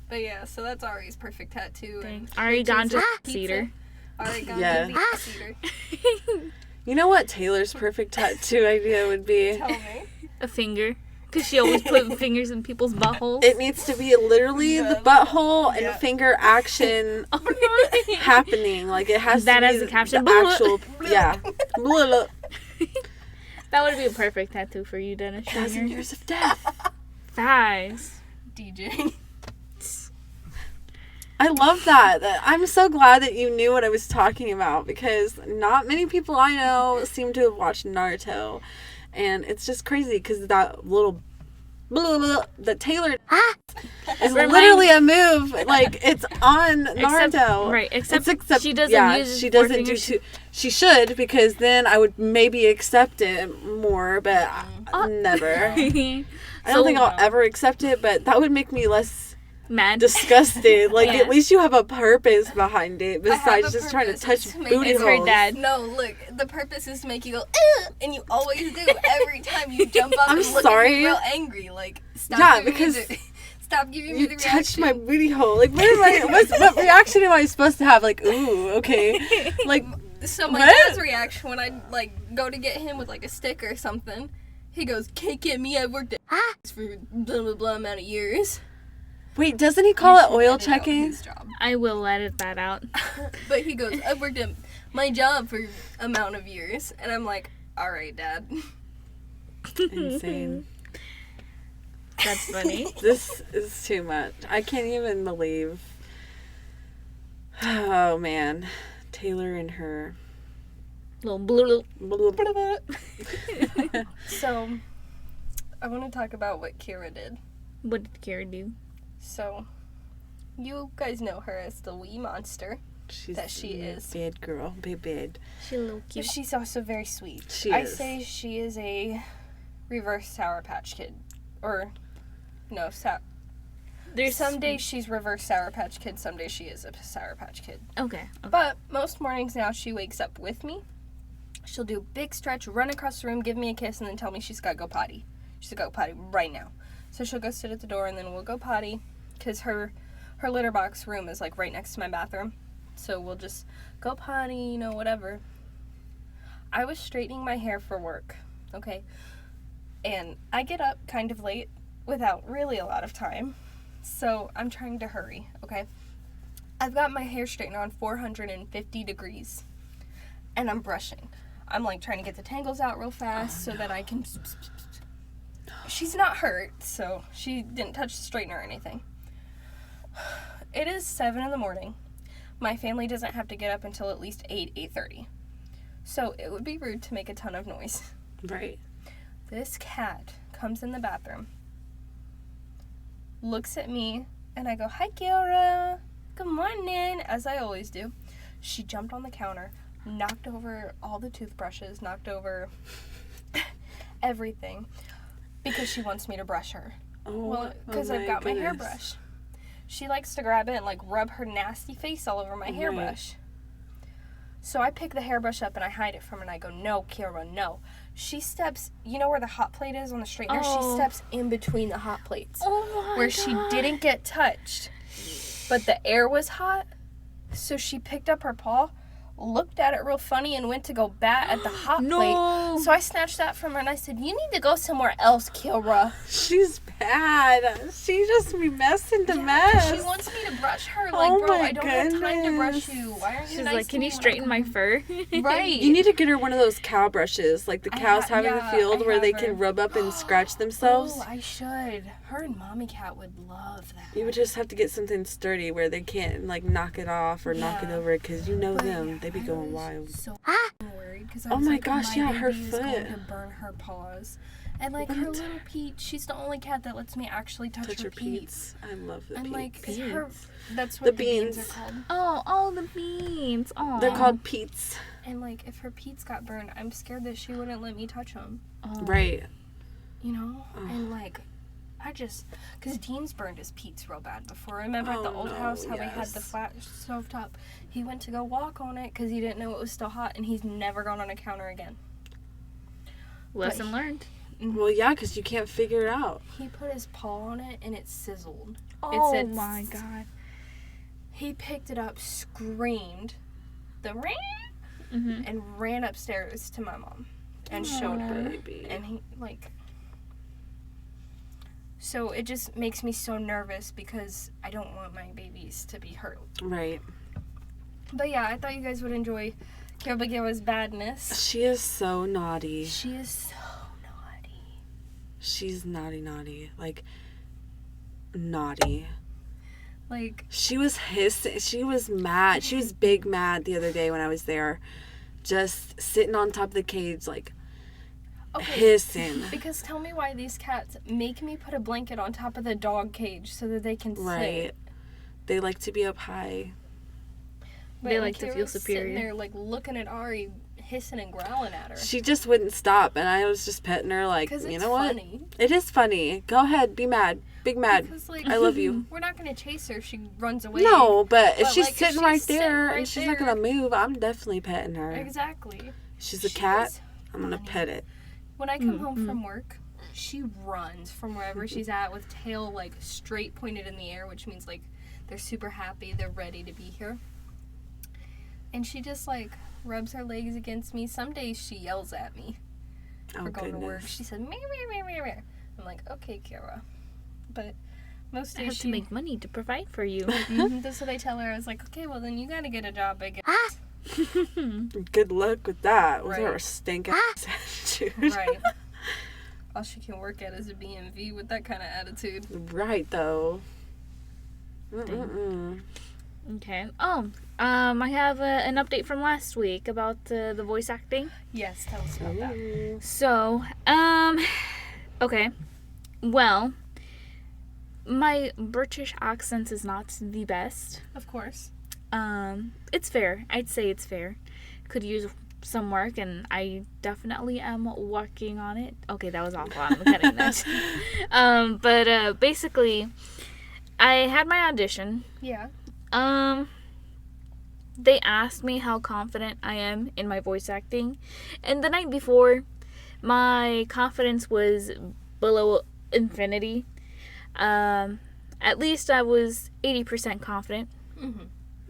But yeah, so that's Ari's perfect tattoo. And Ari Ganja pizza. cedar. Ari Ganja Yeah. cedar. You know what Taylor's perfect tattoo idea would be? Tell me. A finger. Because she always put fingers in people's buttholes. It needs to be literally the butthole and finger action happening. Like it has That to be as a caption. the actual, yeah. That would be a perfect tattoo for you, Dennis. 1,000 years of death. Thighs. DJ. I love that. I'm so glad that you knew what I was talking about because not many people I know seem to have watched Naruto. And it's just crazy because that little that Taylor is literally a move. Like it's on Naruto. Except she doesn't use she doesn't do too. She should because then I would maybe accept it more, but never. I don't think I'll ever accept it, but that would make me less mad, disgusted. Like at least you have a purpose behind it besides just trying to touch booty It's holes. her dad. No, look, the purpose is to make you go, and you always do every time you jump up I'm and look sorry. at me real angry. Like, stop giving because me the, stop giving me you the touched reaction. my booty hole. Like what am I? What reaction am I supposed to have? Like ooh, okay. Like So my what? dad's reaction when I like go to get him with like a stick or something, he goes, "Can't get me. I've worked at for blah blah blah amount of years." Wait, doesn't he call it oil checking? His job. I will edit that out. But he goes, "I've worked at my job for amount of years," and I'm like, "All right, Dad." Insane. That's funny. This is too much. I can't even believe. Oh man, Taylor and her. Little blue. So, I want to talk about what Kira did. What did Kara do? So, you guys know her as the wee monster She's that she is. Bad girl, bad. She's a little cute. She's also very sweet. She I is. say she is a reverse Sour Patch Kid. Or, no, There's some days she's reverse Sour Patch Kid, some days she is a Sour Patch Kid. Okay. But most mornings now she wakes up with me. She'll do a big stretch, run across the room, give me a kiss, and then tell me she's got to go potty. She's got to go potty right now. So she'll go sit at the door, and then we'll go potty, because her litter box room is, like, right next to my bathroom. So we'll just go potty, you know, whatever. I was straightening my hair for work, okay? And I get up kind of late without really a lot of time. So I'm trying to hurry, okay? I've got my hair straightened on 450 degrees. And I'm brushing. I'm like trying to get the tangles out real fast so that I can... She's not hurt, so she didn't touch the straightener or anything. It is 7 in the morning. My family doesn't have to get up until at least 8:30. So it would be rude to make a ton of noise. Right. This cat comes in the bathroom, looks at me, and I go, "Hi, Kiara. Good morning," as I always do. She jumped on the counter, knocked over all the toothbrushes, knocked over everything, because she wants me to brush her. Because I've got my hairbrush. She likes to grab it and, like, rub her nasty face all over my hairbrush. So I pick the hairbrush up and I hide it from her and I go, "No, Kiara, no." She steps, you know where the hot plate is on the straightener? Oh. She steps in between the hot plates. Oh my where God. she didn't get touched, but the air was hot. So she picked up her paw, looked at it real funny, and went to go bat at the hot No. plate. So I snatched that from her and I said, "You need to go somewhere else, Kiara." She's bad. She just be messing the mess. She wants me to brush her. Like, Oh bro, my I don't have time to brush goodness. you. Why aren't you She's nice like, to "Can me you when I straighten my come-" fur?" Right. You need to get her one of those cow brushes, like the I cows ha- have in the yeah, field, I where they have can her. rub up and scratch themselves. Oh, I should. Her and Mommy Cat would love that. You would just have to get something sturdy where they can't like knock it off or knock it Yeah. over, because you know But them, they be I going was wild. So worried because Oh my gosh, yeah, her Is foot. going to burn her paws, and like her little Pete, she's the only cat that lets me actually touch her Pete. Pete's. I love the And like Pete's. her, that's The what the beans beans. are called. Oh, the beans. Oh, They're called Pete's. And like if her Pete's got burned, I'm scared that she wouldn't let me touch them. Right. You know, Oh. and like. Because Dean's burned his Pete's real bad before. Remember at the Oh, old no, house how we had the yes. flat stovetop? He went to go walk on it because he didn't know it was still hot, and he's never gone on a counter again. Lesson learned. Well, yeah, because you can't figure it out. He put his paw on it and it sizzled. Oh It said, my god. He picked it up, screamed, Mm-hmm. and ran upstairs to my mom and showed her. Baby. And he, so it just makes me so nervous because I don't want my babies to be hurt. Right. But yeah, I thought you guys would enjoy Kyobagewa's badness. She is so naughty. She is so naughty. She's naughty. Like, naughty. Like, She was hissing. She was mad. She was big mad the other day when I was there. Just sitting on top of the cage, like, hissing. because tell me why these cats make me put a blanket on top of the dog cage so that they can Right. sit. They like to be up high. They like to Kira's feel superior. Sitting there, like, looking at Ari, hissing and growling at her. She just wouldn't stop, and I was just petting her, like, Because you it's know what? funny. It is funny. Go ahead, be mad. Big mad. Because, like, I love you. we're not going to chase her if she runs away. No, but if But, she's like, if sitting she's right sitting there right and she's there- not gonna move, I'm definitely petting her. Exactly. She's a She cat. is I'm gonna funny. pet it. When I come home from work, she runs from wherever she's at with tail, like, straight pointed in the air, which means, like, they're super happy, they're ready to be here. And she just, like, rubs her legs against me. Some days she yells at me Oh for going to work. goodness. She said, "Meow, meow, meow, meow, meow." I'm like, okay, Kira. But most I days have to make money to provide for you. That's what I tell her. I was like, okay, well, then you gotta get a job, I guess. Good luck with that. With her Right. stink ass attitude. Right. All she can work at is a BMV with that kind of attitude. Right though. Mm-mm. Okay. Oh, I have an update from last week about the voice acting. Yes, tell us about that. Ooh. So, okay. Well, my British accent is not the best. Of course. It's fair. I'd say it's fair. Could use some work, and I definitely am working on it. Okay, that was awful. I'm cutting that. But basically, I had my audition. Yeah. They asked me how confident I am in my voice acting, and the night before, my confidence was below infinity. At least I was 80% confident,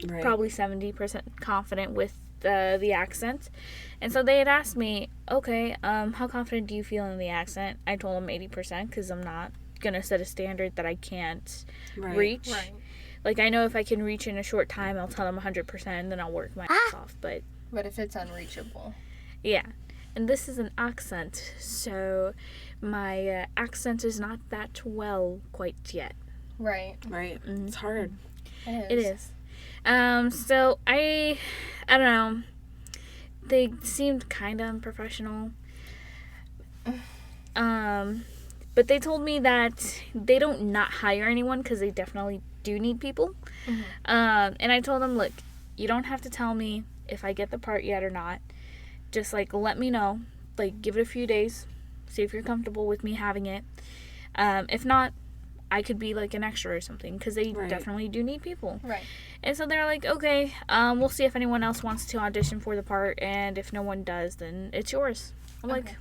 Right. probably 70% confident with the accent. And so they had asked me, okay, how confident do you feel in the accent? I told them 80% because I'm not gonna set a standard that I can't Right. reach. Right. Like, I know if I can reach in a short time, I'll tell them 100%, then I'll work my ass off. But But if it's unreachable. yeah, and this is an accent, so my accent is not that well quite yet. Right. Right. It's hard. It is. So I don't know. They seemed kind of unprofessional. But they told me that they don't not hire anyone because they definitely do need people. And I told them, look, you don't have to tell me if I get the part yet or not. Just, like, let me know. Like, give it a few days. See if you're comfortable with me having it. If not, I could be, like, an extra or something. Because they Right. definitely do need people. Right. And so they're like, okay, we'll see if anyone else wants to audition for the part. And if no one does, then it's yours. I'm like,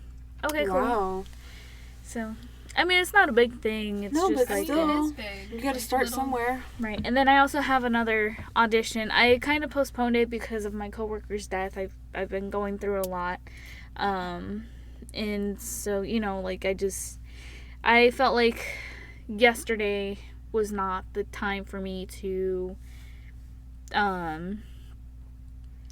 okay, cool. Wow. So, I mean, it's not a big thing. It's No, just but like, still. It is big. You gotta start somewhere. right. And then I also have another audition. I kind of postponed it because of my coworker's death. I've been going through a lot. And so, you know, like, I felt like yesterday was not the time for me to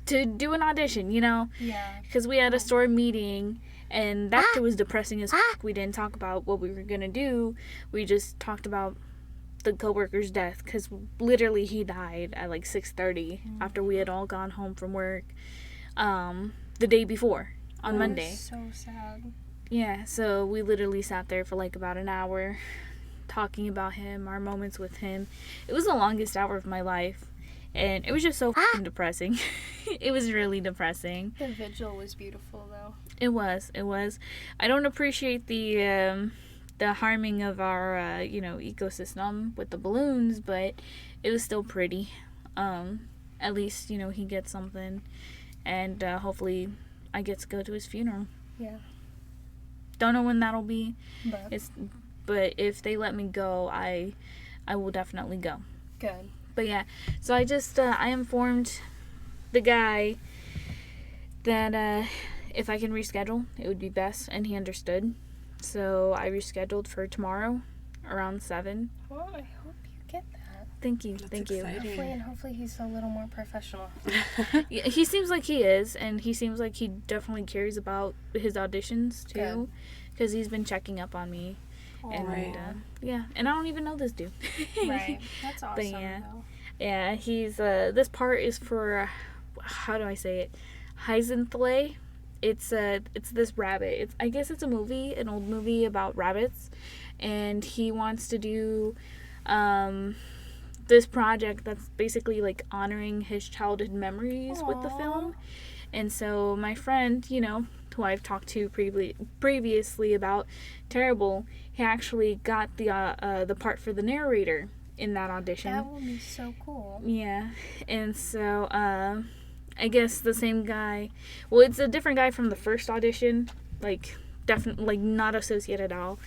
do an audition, you know? Yeah. Because we had a store meeting, and that shit was depressing as fuck. We didn't talk about what we were gonna do. We just talked about the coworker's death, because literally he died at like 6:30 after we had all gone home from work the day before, on Monday. So sad. Yeah, so we literally sat there for like about an hour talking about him, our moments with him. It was the longest hour of my life, and it was just so fucking depressing. It was really depressing. The vigil was beautiful, though. It was. I don't appreciate the harming of our ecosystem with the balloons, but it was still pretty. At least, you know, he gets something, and hopefully I get to go to his funeral. Yeah. Don't know when that'll be. But But if they let me go, I will definitely go. good. But yeah, so I informed the guy that if I can reschedule, it would be best, and he understood. So I rescheduled for tomorrow around 7. Well, I hope you get that. Thank you. That's Thank you. exciting. Hopefully he's a little more professional. Yeah, he seems like he is, and he seems like he definitely cares about his auditions too, because he's been checking up on me. And Right. yeah, and I don't even know this dude. Right. That's awesome. But yeah. Though. Yeah, he's this part is for how do I say it? Heisenthal. It's this rabbit. I guess it's a movie, an old movie about rabbits, and he wants to do this project that's basically like honoring his childhood memories with the film. And so my friend, who I've talked to previously about Terrible, he actually got the part for the narrator in that audition. That would be so cool. Yeah. And so I guess the same guy, well, it's a different guy from the first audition, like definitely like not associated at all,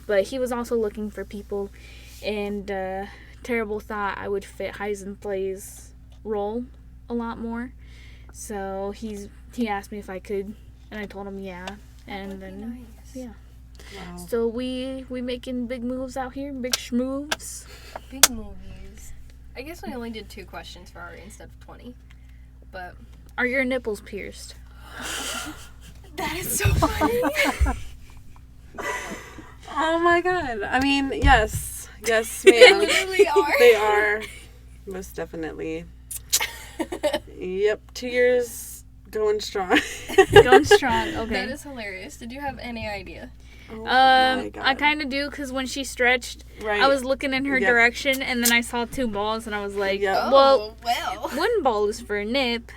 but he was also looking for people, and Terrible thought I would fit Heisenthal's role a lot more. So he asked me if I could, and I told him yeah. And then Nice. yeah. Wow. So we making big moves out here, big schmoves. Big movies. I guess we only did 2 questions for our instead of 20. But Are your nipples pierced? that is so funny. Oh my god. I mean, yes. Yes, They ma'am. literally are. They are. Most definitely. Yep. 2 years going strong. Going strong. Okay. That is hilarious. Did you have any idea? Oh my God. I kind of do, because when she stretched, Right. I was looking in her Yep. direction, and then I saw 2 balls, and I was like, Yep. well, well. one ball is for a nip,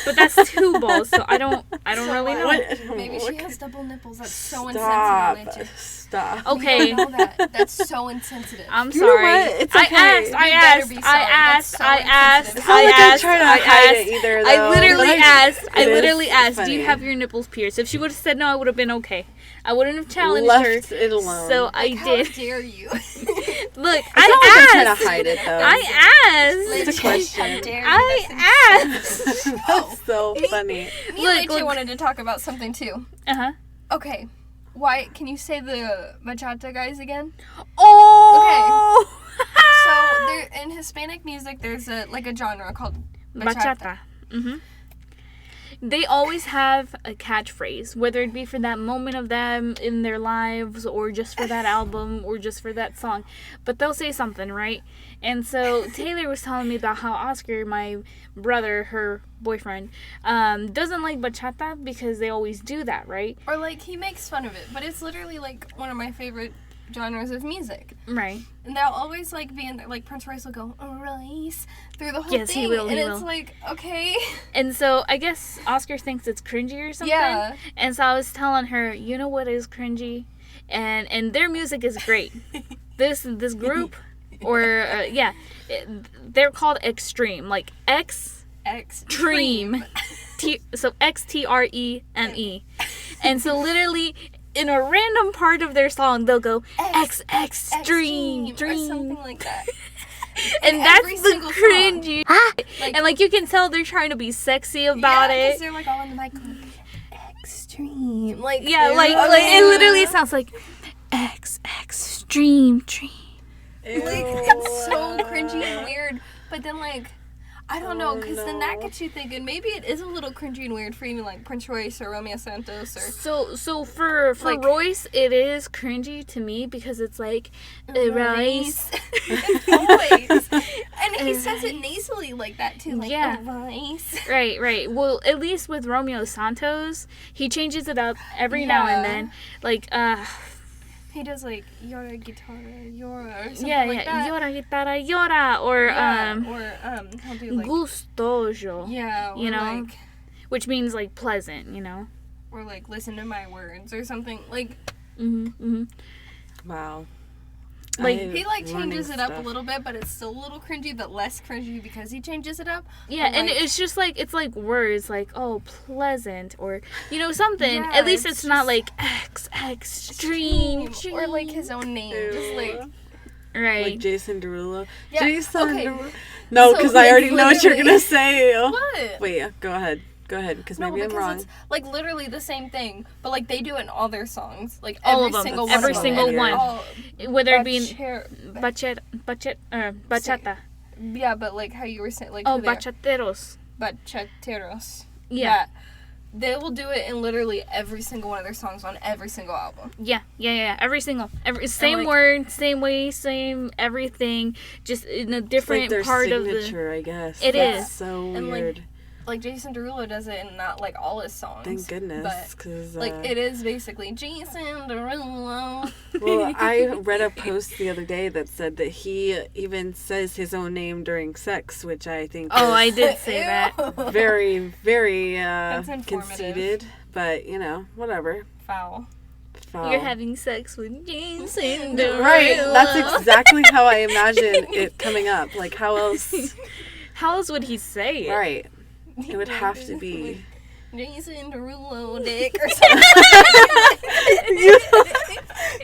but that's 2 balls, so I don't really know. What? Maybe she what- has double nipples. That's so Stop. insensitive. Leche. Stop. Okay, You don't know that. That's so insensitive. I'm You know sorry. what? It's okay. I You asked, better be I sorry. asked, That's so I asked, insensitive. It's not like I'm trying to I hide asked. it either, I though. literally But asked. I it is literally asked, do you funny. have your nipples pierced? If she would have said no, I would have been okay. I wouldn't have challenged Left her. it alone. So Like, I how did. dare you? Look, It's not like I I'm trying asked. to hide it, though. I asked. It's a question. How dare you? I That's asked. That's so funny. Me and Look. Leche wanted to talk about something too. Uh-huh. Okay. Why? Can you say the Bachata guys again? Oh. So there in Hispanic music, there's a genre called Bachata. Mm-hmm. They always have a catchphrase, whether it be for that moment of them in their lives, or just for that album, or just for that song. But they'll say something, right? And so Taylor was telling me about how Oscar, my brother, her boyfriend, doesn't like bachata because they always do that, right? Or like he makes fun of it, but it's literally like one of my favorite genres of music. Right. And they'll always like be in there, like Prince Royce will go release through the whole Yes, thing, he will, and he it's will. like okay, And so I guess Oscar thinks it's cringy or something. Yeah. And so I was telling her, you know what is cringy? And their music is great. This group, or they're called Extreme, like Extreme. So Xtreme. And so literally in a random part of their song they'll go Extreme or dream. something like that. And every that's the single song. cringy. Like, And like you can tell they're trying to be sexy about yeah, 'cause it. they're like all on the mic going, extreme, like Yeah, like it literally sounds like Extreme dream. like it's so cringy and weird. But then like I don't know, because then that gets you thinking maybe it is a little cringy and weird for even like Prince Royce or Romeo Santos or So for Like- Royce, it is cringy to me because it's like Royce. always. And he says it nasally like that too, like Yeah. Royce. Right. Well, at least with Romeo Santos, he changes it up every now and Yeah. then. Like He does like Yora guitar, Yora or something yeah, like that. Llora guitarra llora, or he'll do like gustoso, yeah, or you know? like which means like pleasant, you know. or like listen to my words or something like Mhm. Wow. Like, he like changes it up a little bit, but it's still a little cringy, but less cringy because he changes it up. yeah, But, and like, it's just like, it's like words like, oh, pleasant, or, you know, something. Yeah, At least it's it's not just like extreme, or like his own name, just like right. Like Jason Derulo. Yeah, Jason okay. Derulo. No, So, because like, I already know what you're literally- gonna say. what? Wait, go ahead. Go ahead, because No, maybe I'm because wrong. it's like literally the same thing, but like they do it in all their songs, like All every of them. single That's one. Every of them. single And one. all- Whether it be in bachata. Yeah, but like how you were saying, like Oh, who they're- bachateros. bachateros. Yeah. They will do it in literally every single one of their songs on every single album. Yeah. Every same like- word, same way, same everything, just in a It's like different their part signature, I guess. It That's is. so And, like, weird. Like Jason Derulo does it in not like all his songs. Thank goodness, But because like it is basically Jason Derulo. well, I read a post the other day that said that he even says his own name during sex, which I think Oh, I is did say that. very, very That's informative. conceited. But you know, whatever. Foul. Foul. You're having sex with Jason Right. Derulo. That's exactly how I imagine it coming up. Like how else? How else would he say it? Right. It would have to be. Jason Derulo dick or something.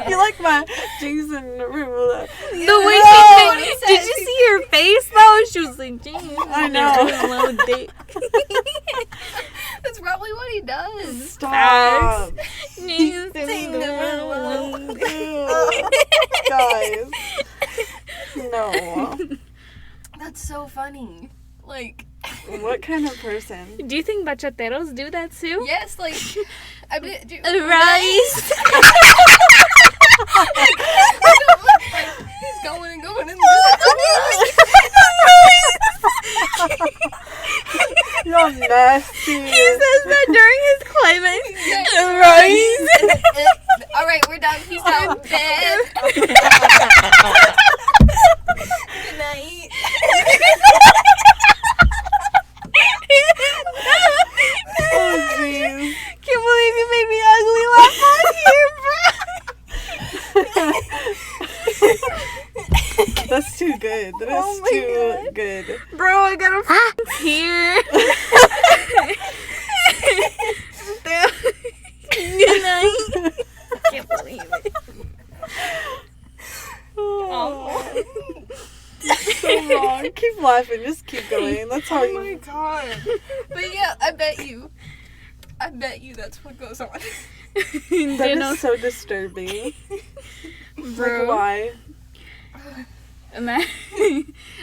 You like my Jason Derulo? The way No, she it did says- you see her face though? She was like, Jason I know. Derulo dick. That's probably what he does. Stop. Jason Derulo. Guys. No. That's so funny. Like, What kind of person? Do you think bachateros do that too? yes, like, I mean, Rice. he's going and going and You're nasty. He says that during his climax. Yeah. Rice. All right, we're done. Peace out. Bed. Good night. Oh, jeez. Can't believe you made me ugly laugh on here, That's too good. That is Oh my too God. good. bro. Bro, I got a here. Good night. Can't believe it. Oh. So wrong. Keep laughing. Just keep going. That's how Oh you. my god. But yeah, I bet you that's what goes on. That You know, is so disturbing. bro. Like, why?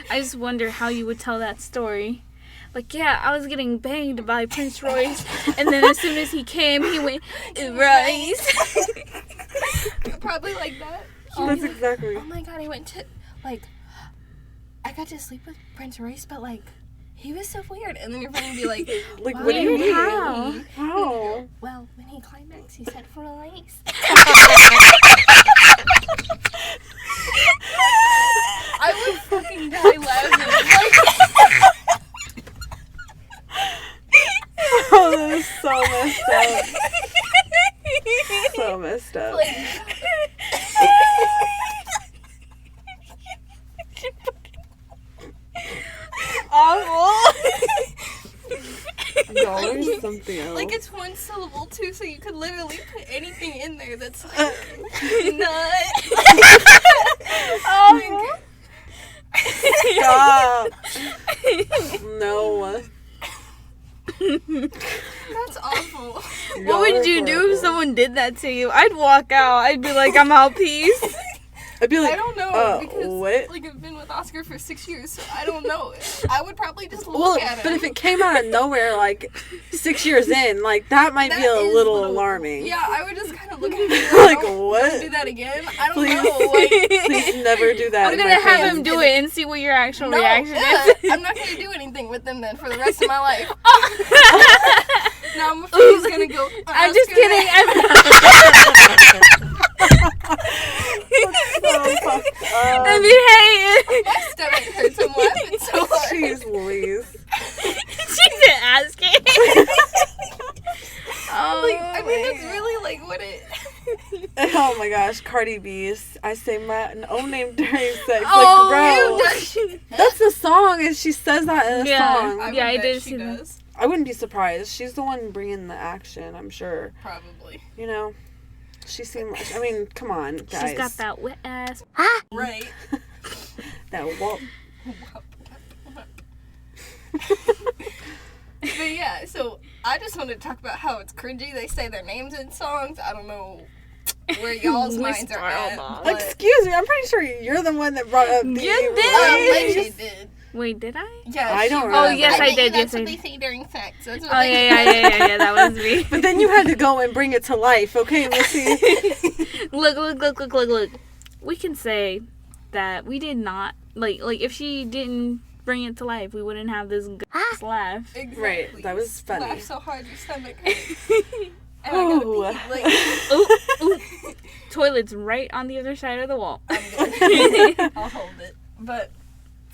I just wonder how you would tell that story. Like, yeah, I was getting banged by Prince Royce, and then as soon as he came, he went, Rice. Probably like that. That's exactly. Oh my god, I went to, like, I got to sleep with Prince Royce, but like, he was so weird. And then your friend would be like, Like, "Why what do you really?" mean? How? How? Well, when he climaxed, he said for Elise. I would fucking die laughing. Like, Oh, that is so messed up. So messed up. like Awful. Y'all are something else. like it's one syllable too, so you could literally put anything in there that's like nut. Awful. Stop. No. That's awful. What Y'all would are you do horrible. if someone did that to you? I'd walk out. I'd be like, I'm out, peace. I'd be like, I don't know because what? like I've been with Oscar for 6 years, so I don't know. I would probably just look Well, at him. but if it came out of nowhere, like 6 years in, like that might That be a is little alarming. Yeah, I would just kind of look at him Like, don't what? do that again. I don't Please. know. Like, Please never do that. I'm in gonna my have presence. him do it and see what your actual no, reaction yeah, is. I'm not gonna do anything with them then for the rest of my life. No, I'm afraid he's gonna go. I'm just kidding. So fucked up. I mean, hey, My stomach hurts. I'm laughing so hard. Jeez Louise. she didn't ask it. Oh, Like, I mean, that's really like what it. Oh my gosh, Cardi B's. I say my own name during sex. Oh, bro. That's the song, and she says that in the song. I did see that. I wouldn't be surprised. She's the one bringing the action, I'm sure. Probably. You know? She seemed like, I mean, come on, guys. She's got that wet ass. Right. That whoop. But yeah, so I just wanted to talk about how it's cringy. They say their names in songs. I don't know where y'all's minds are at. But Excuse me, I'm pretty sure you're the one that brought up the... Leche did. Wait, did I? Yeah, I don't Oh, remember. yes, I did. That's Yes, I what did. they say during sex. That's what Oh, yeah, that was me. But then you had to go and bring it to life, okay, Missy? Look. We can say that we did not, like if she didn't bring it to life, we wouldn't have this laugh. Exactly. Right, that was funny. Laugh so hard your stomach hurts. And I Oh. gotta pee. Like, Toilet's right on the other side of the wall. I'm good. I'll hold it. But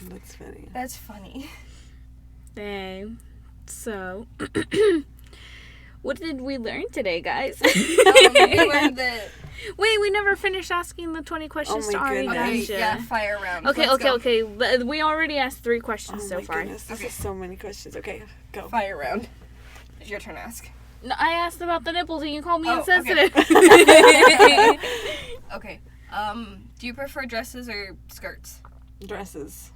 That's funny. that's funny. Dang. So, what did we learn today, guys? We learned that. Wait, we never finished asking the 20 questions Oh to my Ari goodness. Ganja. Yeah, fire round. Okay, Let's go. okay. We already asked 3 questions Oh so my far. goodness, this is so many questions. Okay, go. Fire round. It's your turn to ask. No, I asked about the nipples and you called me Oh, insensitive. Okay. Do you prefer dresses or skirts? Dresses,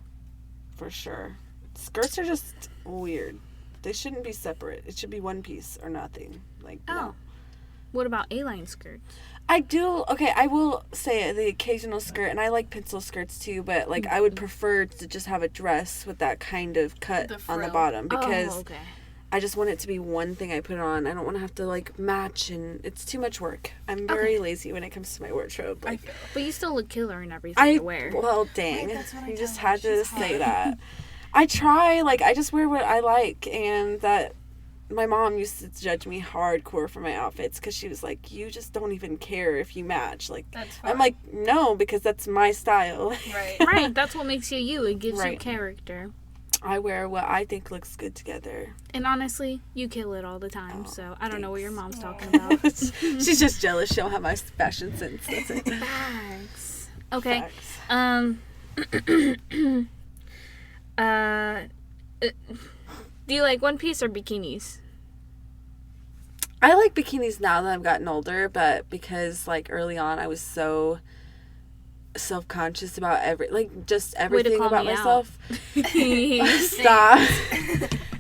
for sure. Skirts are just weird. They shouldn't be separate. It should be one piece or nothing. Like, Oh. no. What about A-line skirts? I do, okay, I will say the occasional skirt, and I like pencil skirts too, but, like, I would prefer to just have a dress with that kind of cut The on the frill. bottom, because Oh, okay. I just want it to be one thing I put on. I don't want to have to, like, match, and it's too much work. I'm very lazy when it comes to my wardrobe. Like, But you still look killer in everything you wear. well, dang. Right, that's what I You just tell her. had to She's say hot. that. I try, like, I just wear what I like, and that my mom used to judge me hardcore for my outfits because she was like, you just don't even care if you match. Like, That's fine. I'm like, no, because that's my style. Right. Right, that's what makes you you. It gives you Right. character. I wear what I think looks good together. And honestly, you kill it all the time, Oh, so I don't know what your mom's talking Aw. about. She's just jealous. She don't have my fashion sense. That's it. Facts. Okay. Facts. Do you like one piece or bikinis? I like bikinis now that I've gotten older, but because, like, early on I was so self-conscious about everything call about me out. myself. Stop.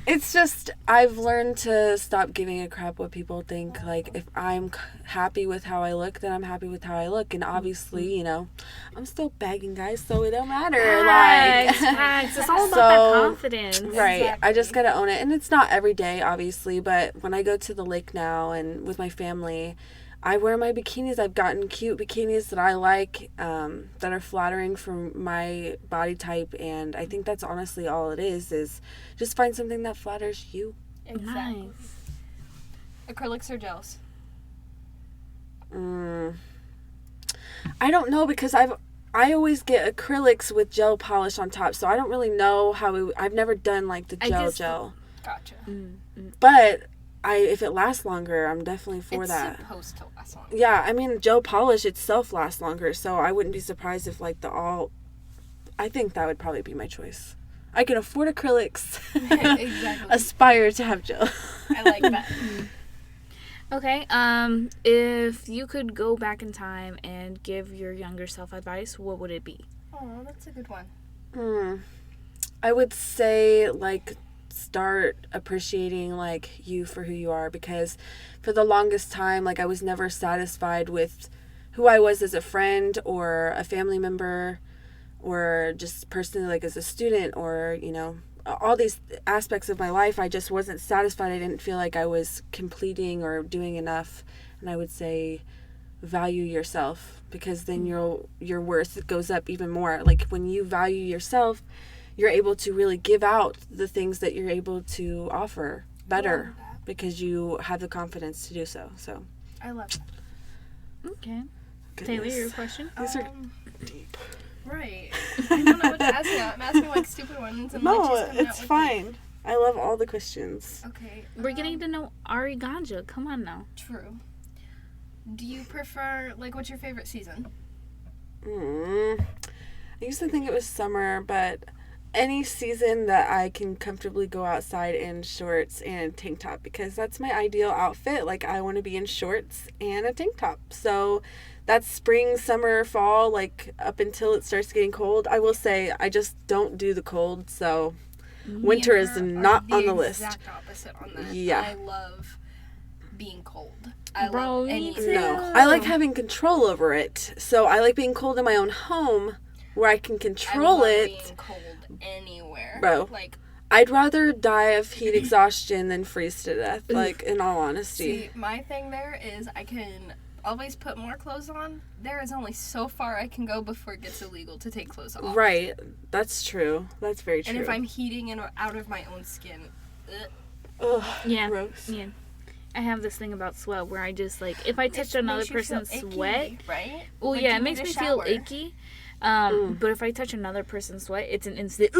It's just, I've learned to stop giving a crap what people think. Like, if I'm happy with how I look, then I'm happy with how I look. And obviously, you know, I'm still bagging guys, so it don't matter. Facts. It's all about that confidence. Right. Exactly. I just gotta own it. And it's not every day, obviously, but when I go to the lake now and with my family, I wear my bikinis. I've gotten cute bikinis that I like, that are flattering for my body type, and I think that's honestly all it is just find something that flatters you. Exactly. Nice. Acrylics or gels? I don't know, because I always get acrylics with gel polish on top, so I don't really know how I've never done like the I guess gel. Gotcha. But if it lasts longer, I'm definitely for It's that. supposed to last long. Yeah, I mean, gel polish itself lasts longer, so I wouldn't be surprised if, like, I think that would probably be my choice. I can afford acrylics. Exactly. Aspire to have gel. I like that. Okay. If you could go back in time and give your younger self advice, what would it be? Oh, that's a good one. I would say, like, start appreciating, like, you for who you are, because for the longest time, like, I was never satisfied with who I was as a friend or a family member or just personally, like, as a student, or, you know, all these aspects of my life. I just wasn't satisfied. I didn't feel like I was completing or doing enough. And I would say value yourself, because then your worth goes up even more. Like, when you value yourself, you're able to really give out the things that you're able to offer better, Love that. because you have the confidence to do so. So, I love that. Okay. goodness. Taylor, your question? These are deep. Right. I don't know what to ask now. I'm asking like stupid ones. And No, Leche's coming out it's with fine. I love all the questions. Okay. We're getting to know Ari Ganja. Come on now. True. Do you prefer, like, what's your favorite season? I used to think it was summer, but any season that I can comfortably go outside in shorts and a tank top, because that's my ideal outfit. Like, I want to be in shorts and a tank top. So that's spring, summer, fall, like up until it starts getting cold. I will say I just don't do the cold, so winter is not on the list. Exact opposite on that. Yeah. I love being cold. I Bro, love me any too. No, I like having control over it. So I like being cold in my own home where I can control it. Being cold anywhere. Bro. Like, I'd rather die of heat exhaustion than freeze to death, like, in all honesty. see, my thing there is I can always put more clothes on. There is only so far I can go before it gets illegal to take clothes off. Right. That's true. That's very true. And if I'm heating in or out of my own skin, Ugh, Yeah. gross. Yeah. I have this thing about sweat where I just, like, if I touch another person's sweat, right? well, Like, yeah, you it makes need me a feel shower. icky. But if I touch another person's sweat, it's an instant.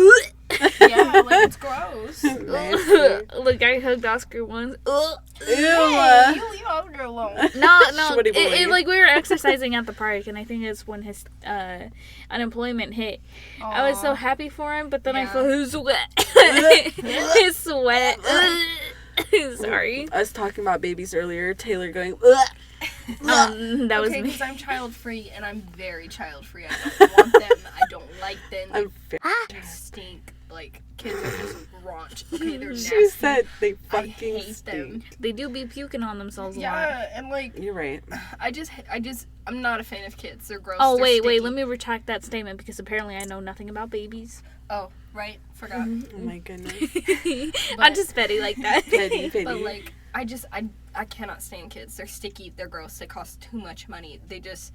Yeah, like, it's gross. Nasty. Like, I hugged Oscar once. Ew. Hey, you leave Oscar alone. No, Sweaty boy. like, we were exercising at the park, and I think it's when his unemployment hit. I was so Aw. happy for him, but then I Yeah. felt his sweat. His sweat. Sorry. Us talking about babies earlier, Taylor going, ugh. That was Okay, me. because I'm child-free, and I'm very child-free. I don't want them. I don't like them. I'm very They stink. Like, kids are just raunch. Okay, they're nasty. She said they I fucking hate them. stink. They do be puking on themselves a lot. Yeah, and like, You're right. I'm not a fan of kids. They're gross. Oh, they're wait, sticky. let me retract that statement because apparently I know nothing about babies. Oh, right, forgot. Oh my goodness. I'm just petty like that. Petty, petty. But like, I cannot stand kids. They're sticky. They're gross. They cost too much money. They just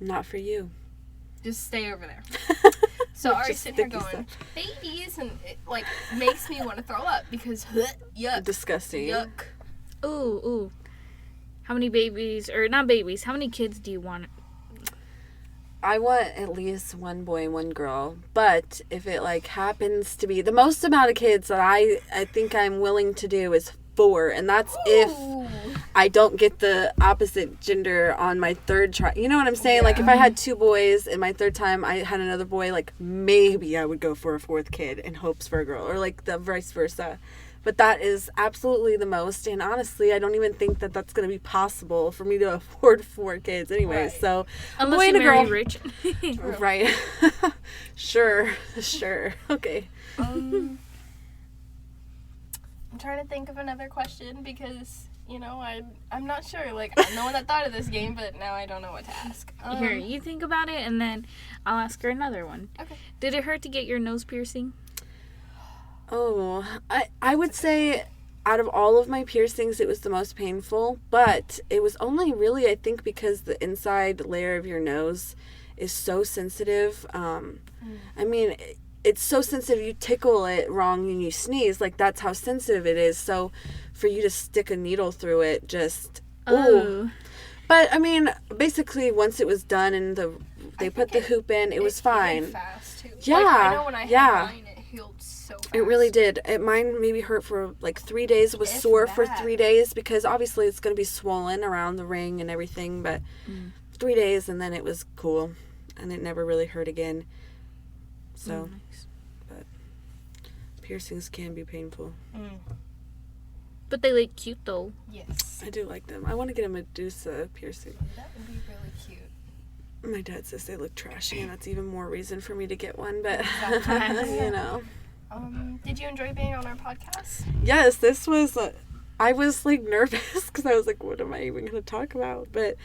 Not for you. stay over there. So I was Just sitting here sticky going, babies, and it like makes me want to throw up because yuck, Disgusting. yuck. Ooh. How many babies, or not babies, how many kids do you want? I want at least one boy and one girl, but if it like happens to be the most amount of kids that I think I'm willing to do is 4, and that's if Ooh. I don't get the opposite gender on my third try. You know what I'm saying? Like if I had 2 boys and my third time I had another boy, like maybe I would go for a 4th kid in hopes for a girl, or like the vice versa. But that is absolutely the most, and honestly, I don't even think that that's going to be possible for me to afford 4 kids anyway. Right. So, Unless boy you and a marry girl. rich. Right. Sure. Okay. I'm trying to think of another question because, you know, I'm not sure. Like, I'm the one that thought of this game, but now I don't know what to ask. Here, you think about it, and then I'll ask her another one. Okay. Did it hurt to get your nose piercing? Oh, I would say out of all of my piercings, it was the most painful, but it was only really, I think, because the inside layer of your nose is so sensitive. I mean, it's so sensitive. You tickle it wrong and you sneeze. Like, that's how sensitive it is. So for you to stick a needle through it, just, ooh. But, I mean, basically, once it was done and they put the hoop in, it was fine. Healed fast too. Yeah, Like, I know when I had yeah. mine, it healed so fast. It really did. Mine maybe hurt for like 3 days. It was If sore for that. 3 days because obviously it's going to be swollen around the ring and everything. But 3 days and then it was cool. And it never really hurt again. So, Nice. but piercings can be painful. But they look cute, though. Yes. I do like them. I want to get a Medusa piercing. That would be really cute. My dad says they look trashy and that's even more reason for me to get one. But, Exactly. you know. Did you enjoy being on our podcast? Yes, this was, I was like nervous because I was like, what am I even going to talk about? But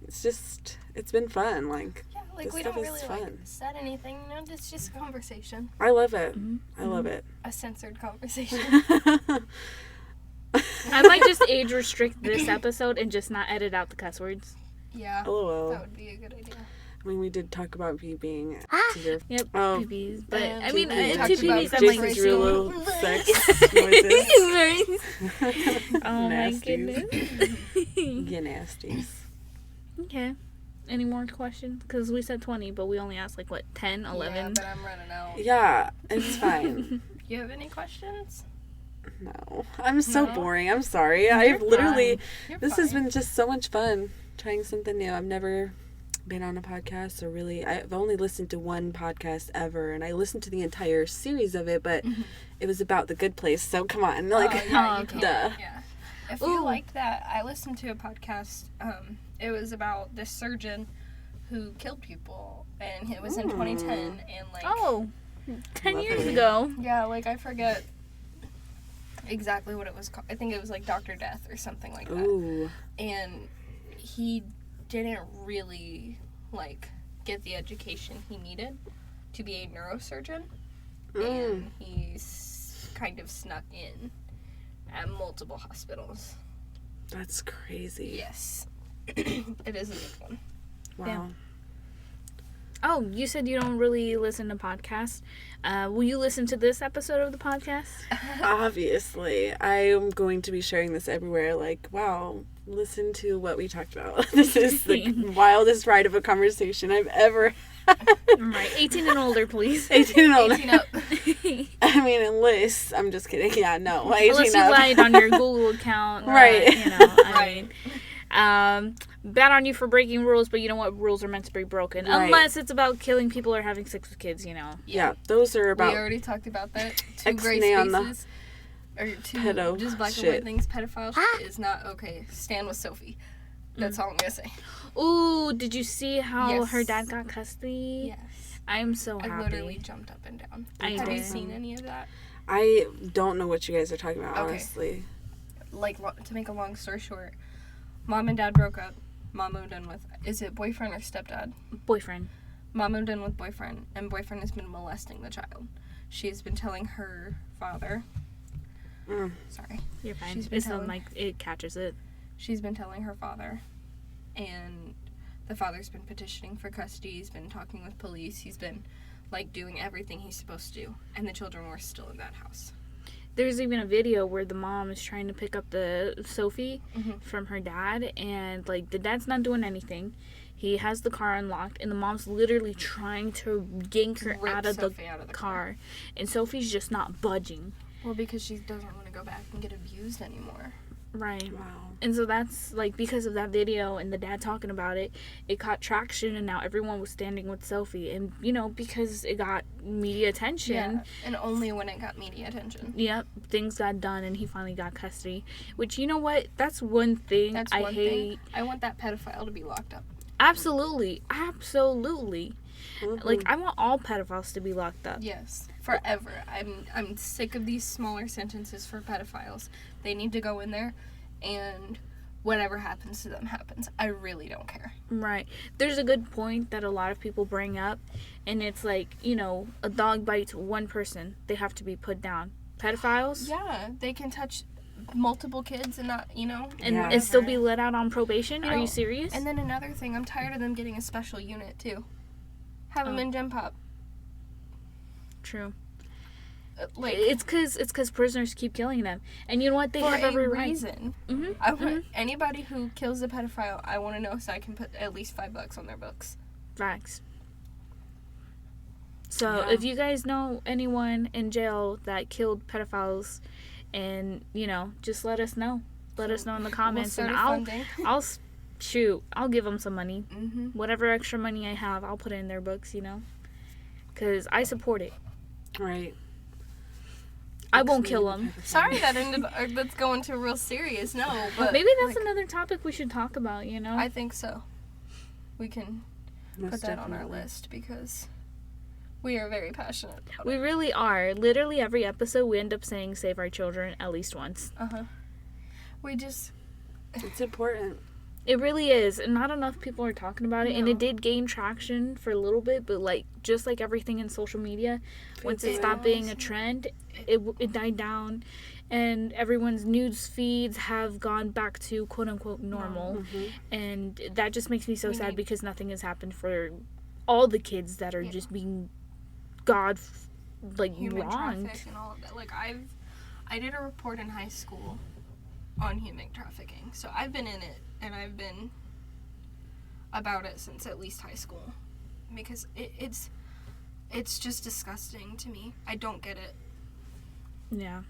it's been fun. Like, Yeah, like this we stuff don't is really fun. like said anything. You know, it's just a conversation, I love it. I love it. a censored conversation. I might just age restrict this episode and just not edit out the cuss words. Yeah, LOL. that would be a good idea. I mean, we did talk about me being severe. Yep, Oh. PBs. But, And I mean, we two talked about PBs, I'm like... Jason's real little sex noises. Oh, my Nasties. goodness. Yeah, nasties. Okay. Any more questions? Because we said 20, but we only asked, like, what, 10, 11? Yeah, but I'm running out. Yeah, it's fine. You have any questions? No. I'm so No? boring. I'm sorry. I've literally... You're This has fine. been just so much fun. Trying something new. I've never been on a podcast, or really... I've only listened to one podcast ever, and I listened to the entire series of it, but it was about The Good Place, so come on. Like, Yeah, you can't. duh. Yeah. If Ooh. you liked that, I listened to a podcast. It was about this surgeon who killed people, and it was in 2010. And like, Oh, 10 years Lovely. ago. yeah, like I forget exactly what it was called. I think it was like Dr. Death or something like that. Ooh. And he didn't really like get the education he needed to be a neurosurgeon, and he's kind of snuck in at multiple hospitals. That's crazy. Yes. It is a big one. Wow. Yeah. Oh, you said you don't really listen to podcasts. Will you listen to this episode of the podcast? Obviously. I am going to be sharing this everywhere. Like, wow, listen to what we talked about. This is the wildest ride of a conversation I've ever had. Right, 18 and older, please. 18 and older. 18 up. I mean, unless... I'm just kidding. Yeah, no. 18 Unless you up. lied on your Google account. Right. You know, I Right. mean, bad on you for breaking rules, but you know what? Rules are meant to be broken. Right. Unless it's about killing people or having sex with kids, you know. Yeah, those are about... We already talked about that. Two gray X-nay on the spaces. Or two pedo just black and shit. white things. Pedophile shit is not okay. Stand with Sophie. That's all I'm gonna say. Ooh, did you see how Yes. her dad got custody? Yes. I'm so I happy. literally jumped up and down. I Have you did. seen any of that? I don't know what you guys are talking about, Okay. honestly. Like, to make a long story short, mom and dad broke up. Mom moved in with, is it boyfriend or stepdad? Boyfriend. Mom moved in with boyfriend, and boyfriend has been molesting the child. She's been telling her father. Sorry. You're fine. She's been It's not telling- like it catches it. She's been telling her father, and the father's been petitioning for custody. He's been talking with police. He's been, like, doing everything he's supposed to do, and the children were still in that house. There's even a video where the mom is trying to pick up the Sophie Mhm. from her dad, and like the dad's not doing anything. He has the car unlocked, and the mom's literally trying to yank her Rip out of the Sophie out of the car, and Sophie's just not budging. Well, because she doesn't want to go back and get abused anymore. Right. Wow. And so that's like because of that video and the dad talking about it, it caught traction, and now everyone was standing with Sophie, and you know because it got media attention. Yeah, and only when it got media attention. Yep, things got done, and he finally got custody. Which, you know what? That's one thing That's I one hate. thing. I want that pedophile to be locked up. Absolutely. Mhm. Like, I want all pedophiles to be locked up. Yes, forever. I'm sick of these smaller sentences for pedophiles. They need to go in there, and whatever happens to them happens. I really don't care. Right. There's a good point that a lot of people bring up, and it's like, you know, a dog bites one person, they have to be put down. Pedophiles? Yeah, they can touch multiple kids and not, you know, And, Yeah. and still be let out on probation? You Are you know, serious? And then another thing, I'm tired of them getting a special unit too. Have them Oh. in Gen Pop. True. Like, It's because prisoners keep killing them. And you know what? They for have a every right. reason. Mm-hmm. I want anybody who kills a pedophile, I want to know so I can put at least $5 on their books. Facts. So Yeah. if you guys know anyone in jail that killed pedophiles, and you know, just let us know. Let us know in the comments, we'll and start a funding. I'll give them some money. Mm-hmm. Whatever extra money I have, I'll put it in their books. You know, because I support it. Right. I won't kill them. Sorry that that's going to real serious. No, but Maybe that's like, another topic we should talk about. You know, I think so. We can Most put that on our definitely. list because we are very passionate about we it. really are. Literally every episode, we end up saying "save our children" at least once. We just It's important. It really is, and not enough people are talking about it. And No. it did gain traction for a little bit, but like just like everything in social media, once it Fades stopped away. being a trend, it died down, and everyone's news feeds have gone back to quote unquote normal, Mhm. and that just makes me so We sad need- because nothing has happened for all the kids that are Yeah. just being human wronged. traffic and all of that. Like I did a report in high school on human trafficking, so I've been in it and I've been about it since at least high school because it's just disgusting to me. I don't get it. Yeah.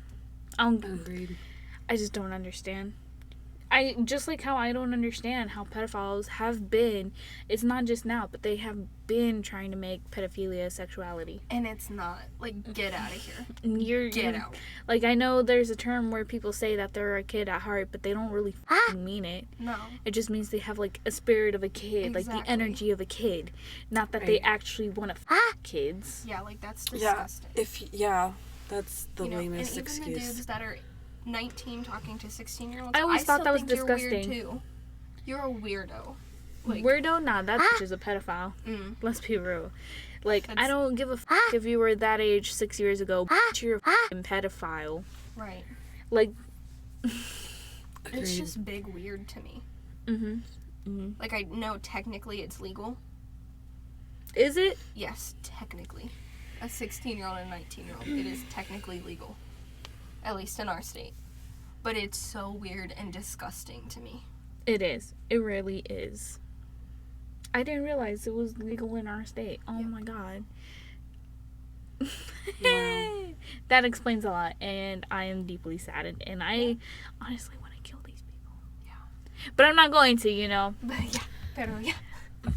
Agreed. I just don't understand. Just like how I don't understand how pedophiles have been. It's not just now, but they have been trying to make pedophilia sexuality. And it's not. Like, get out of here. Get out. Like, I know there's a term where people say that they're a kid at heart, but they don't really mean it. No. It just means they have, like, a spirit of a kid. Like, the energy of a kid. Not that they actually want to kids. Yeah, like, that's disgusting. That's the lamest excuse. And even the dudes that are 19 talking to 16-year-olds, I always thought that was disgusting. You're weird too. You're a weirdo. Like, weirdo? Nah, that bitch is a pedophile. Let's be real. Like, I don't give a if you were that age 6 years ago. You're a f***ing pedophile. Right. Like, it's just big weird to me. Like, I know technically it's legal. Is it? Yes, technically. A 16-year-old and a 19-year-old, it is technically legal. At least in our state. But it's so weird and disgusting to me. It is. It really is. I didn't realize it was legal in our state. Oh my god. Wow. That explains a lot, and I am deeply saddened, and I honestly want to kill these people. Yeah. But I'm not going to, you know. But yeah. Pero yeah.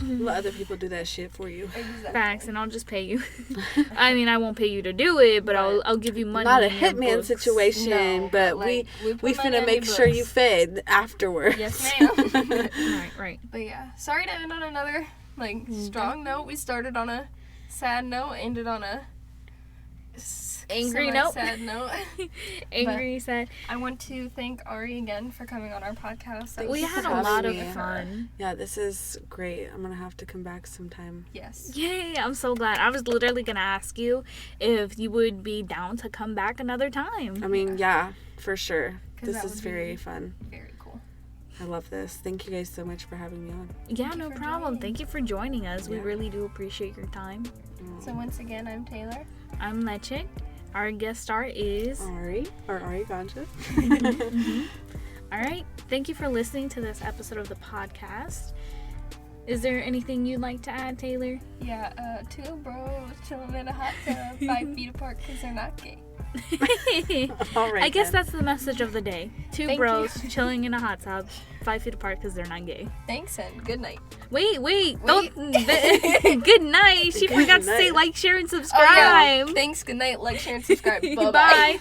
Let other people do that shit for you. Exactly. Facts, and I'll just pay you. I mean, I won't pay you to do it, but I'll give you money. Not a hitman situation, but like, we finna make sure you fed afterwards. Yes, ma'am. Right. But yeah, sorry to end on another strong note. We started on a sad note, ended on a angry note. Sad note. Angry, sad. I want to thank Ari again for coming on our podcast. We had a lot of fun. Yeah, this is great. I'm gonna have to come back sometime. Yes. Yay, I'm so glad. I was literally gonna ask you if you would be down to come back another time. I mean, yeah, for sure. This is very fun. Very cool. I love this. Thank you guys so much for having me on. Yeah, no problem. Thank you for joining us. We really do appreciate your time. So once again, I'm Taylor. I'm Leche. Our guest star is Ari Ganja. All right. Thank you for listening to this episode of the podcast. Is there anything you'd like to add, Taylor? Yeah, 2 bros chilling in a hot tub 5 feet apart because they're not gay. All right. I guess that's the message of the day. 2 bros chilling in a hot tub 5 feet apart because they're not gay. Thanks and good night. Wait. Don't. Good night. She forgot to say like, share, and subscribe. Oh, yeah. Thanks, good night, like, share, and subscribe. Bye-bye. Bye.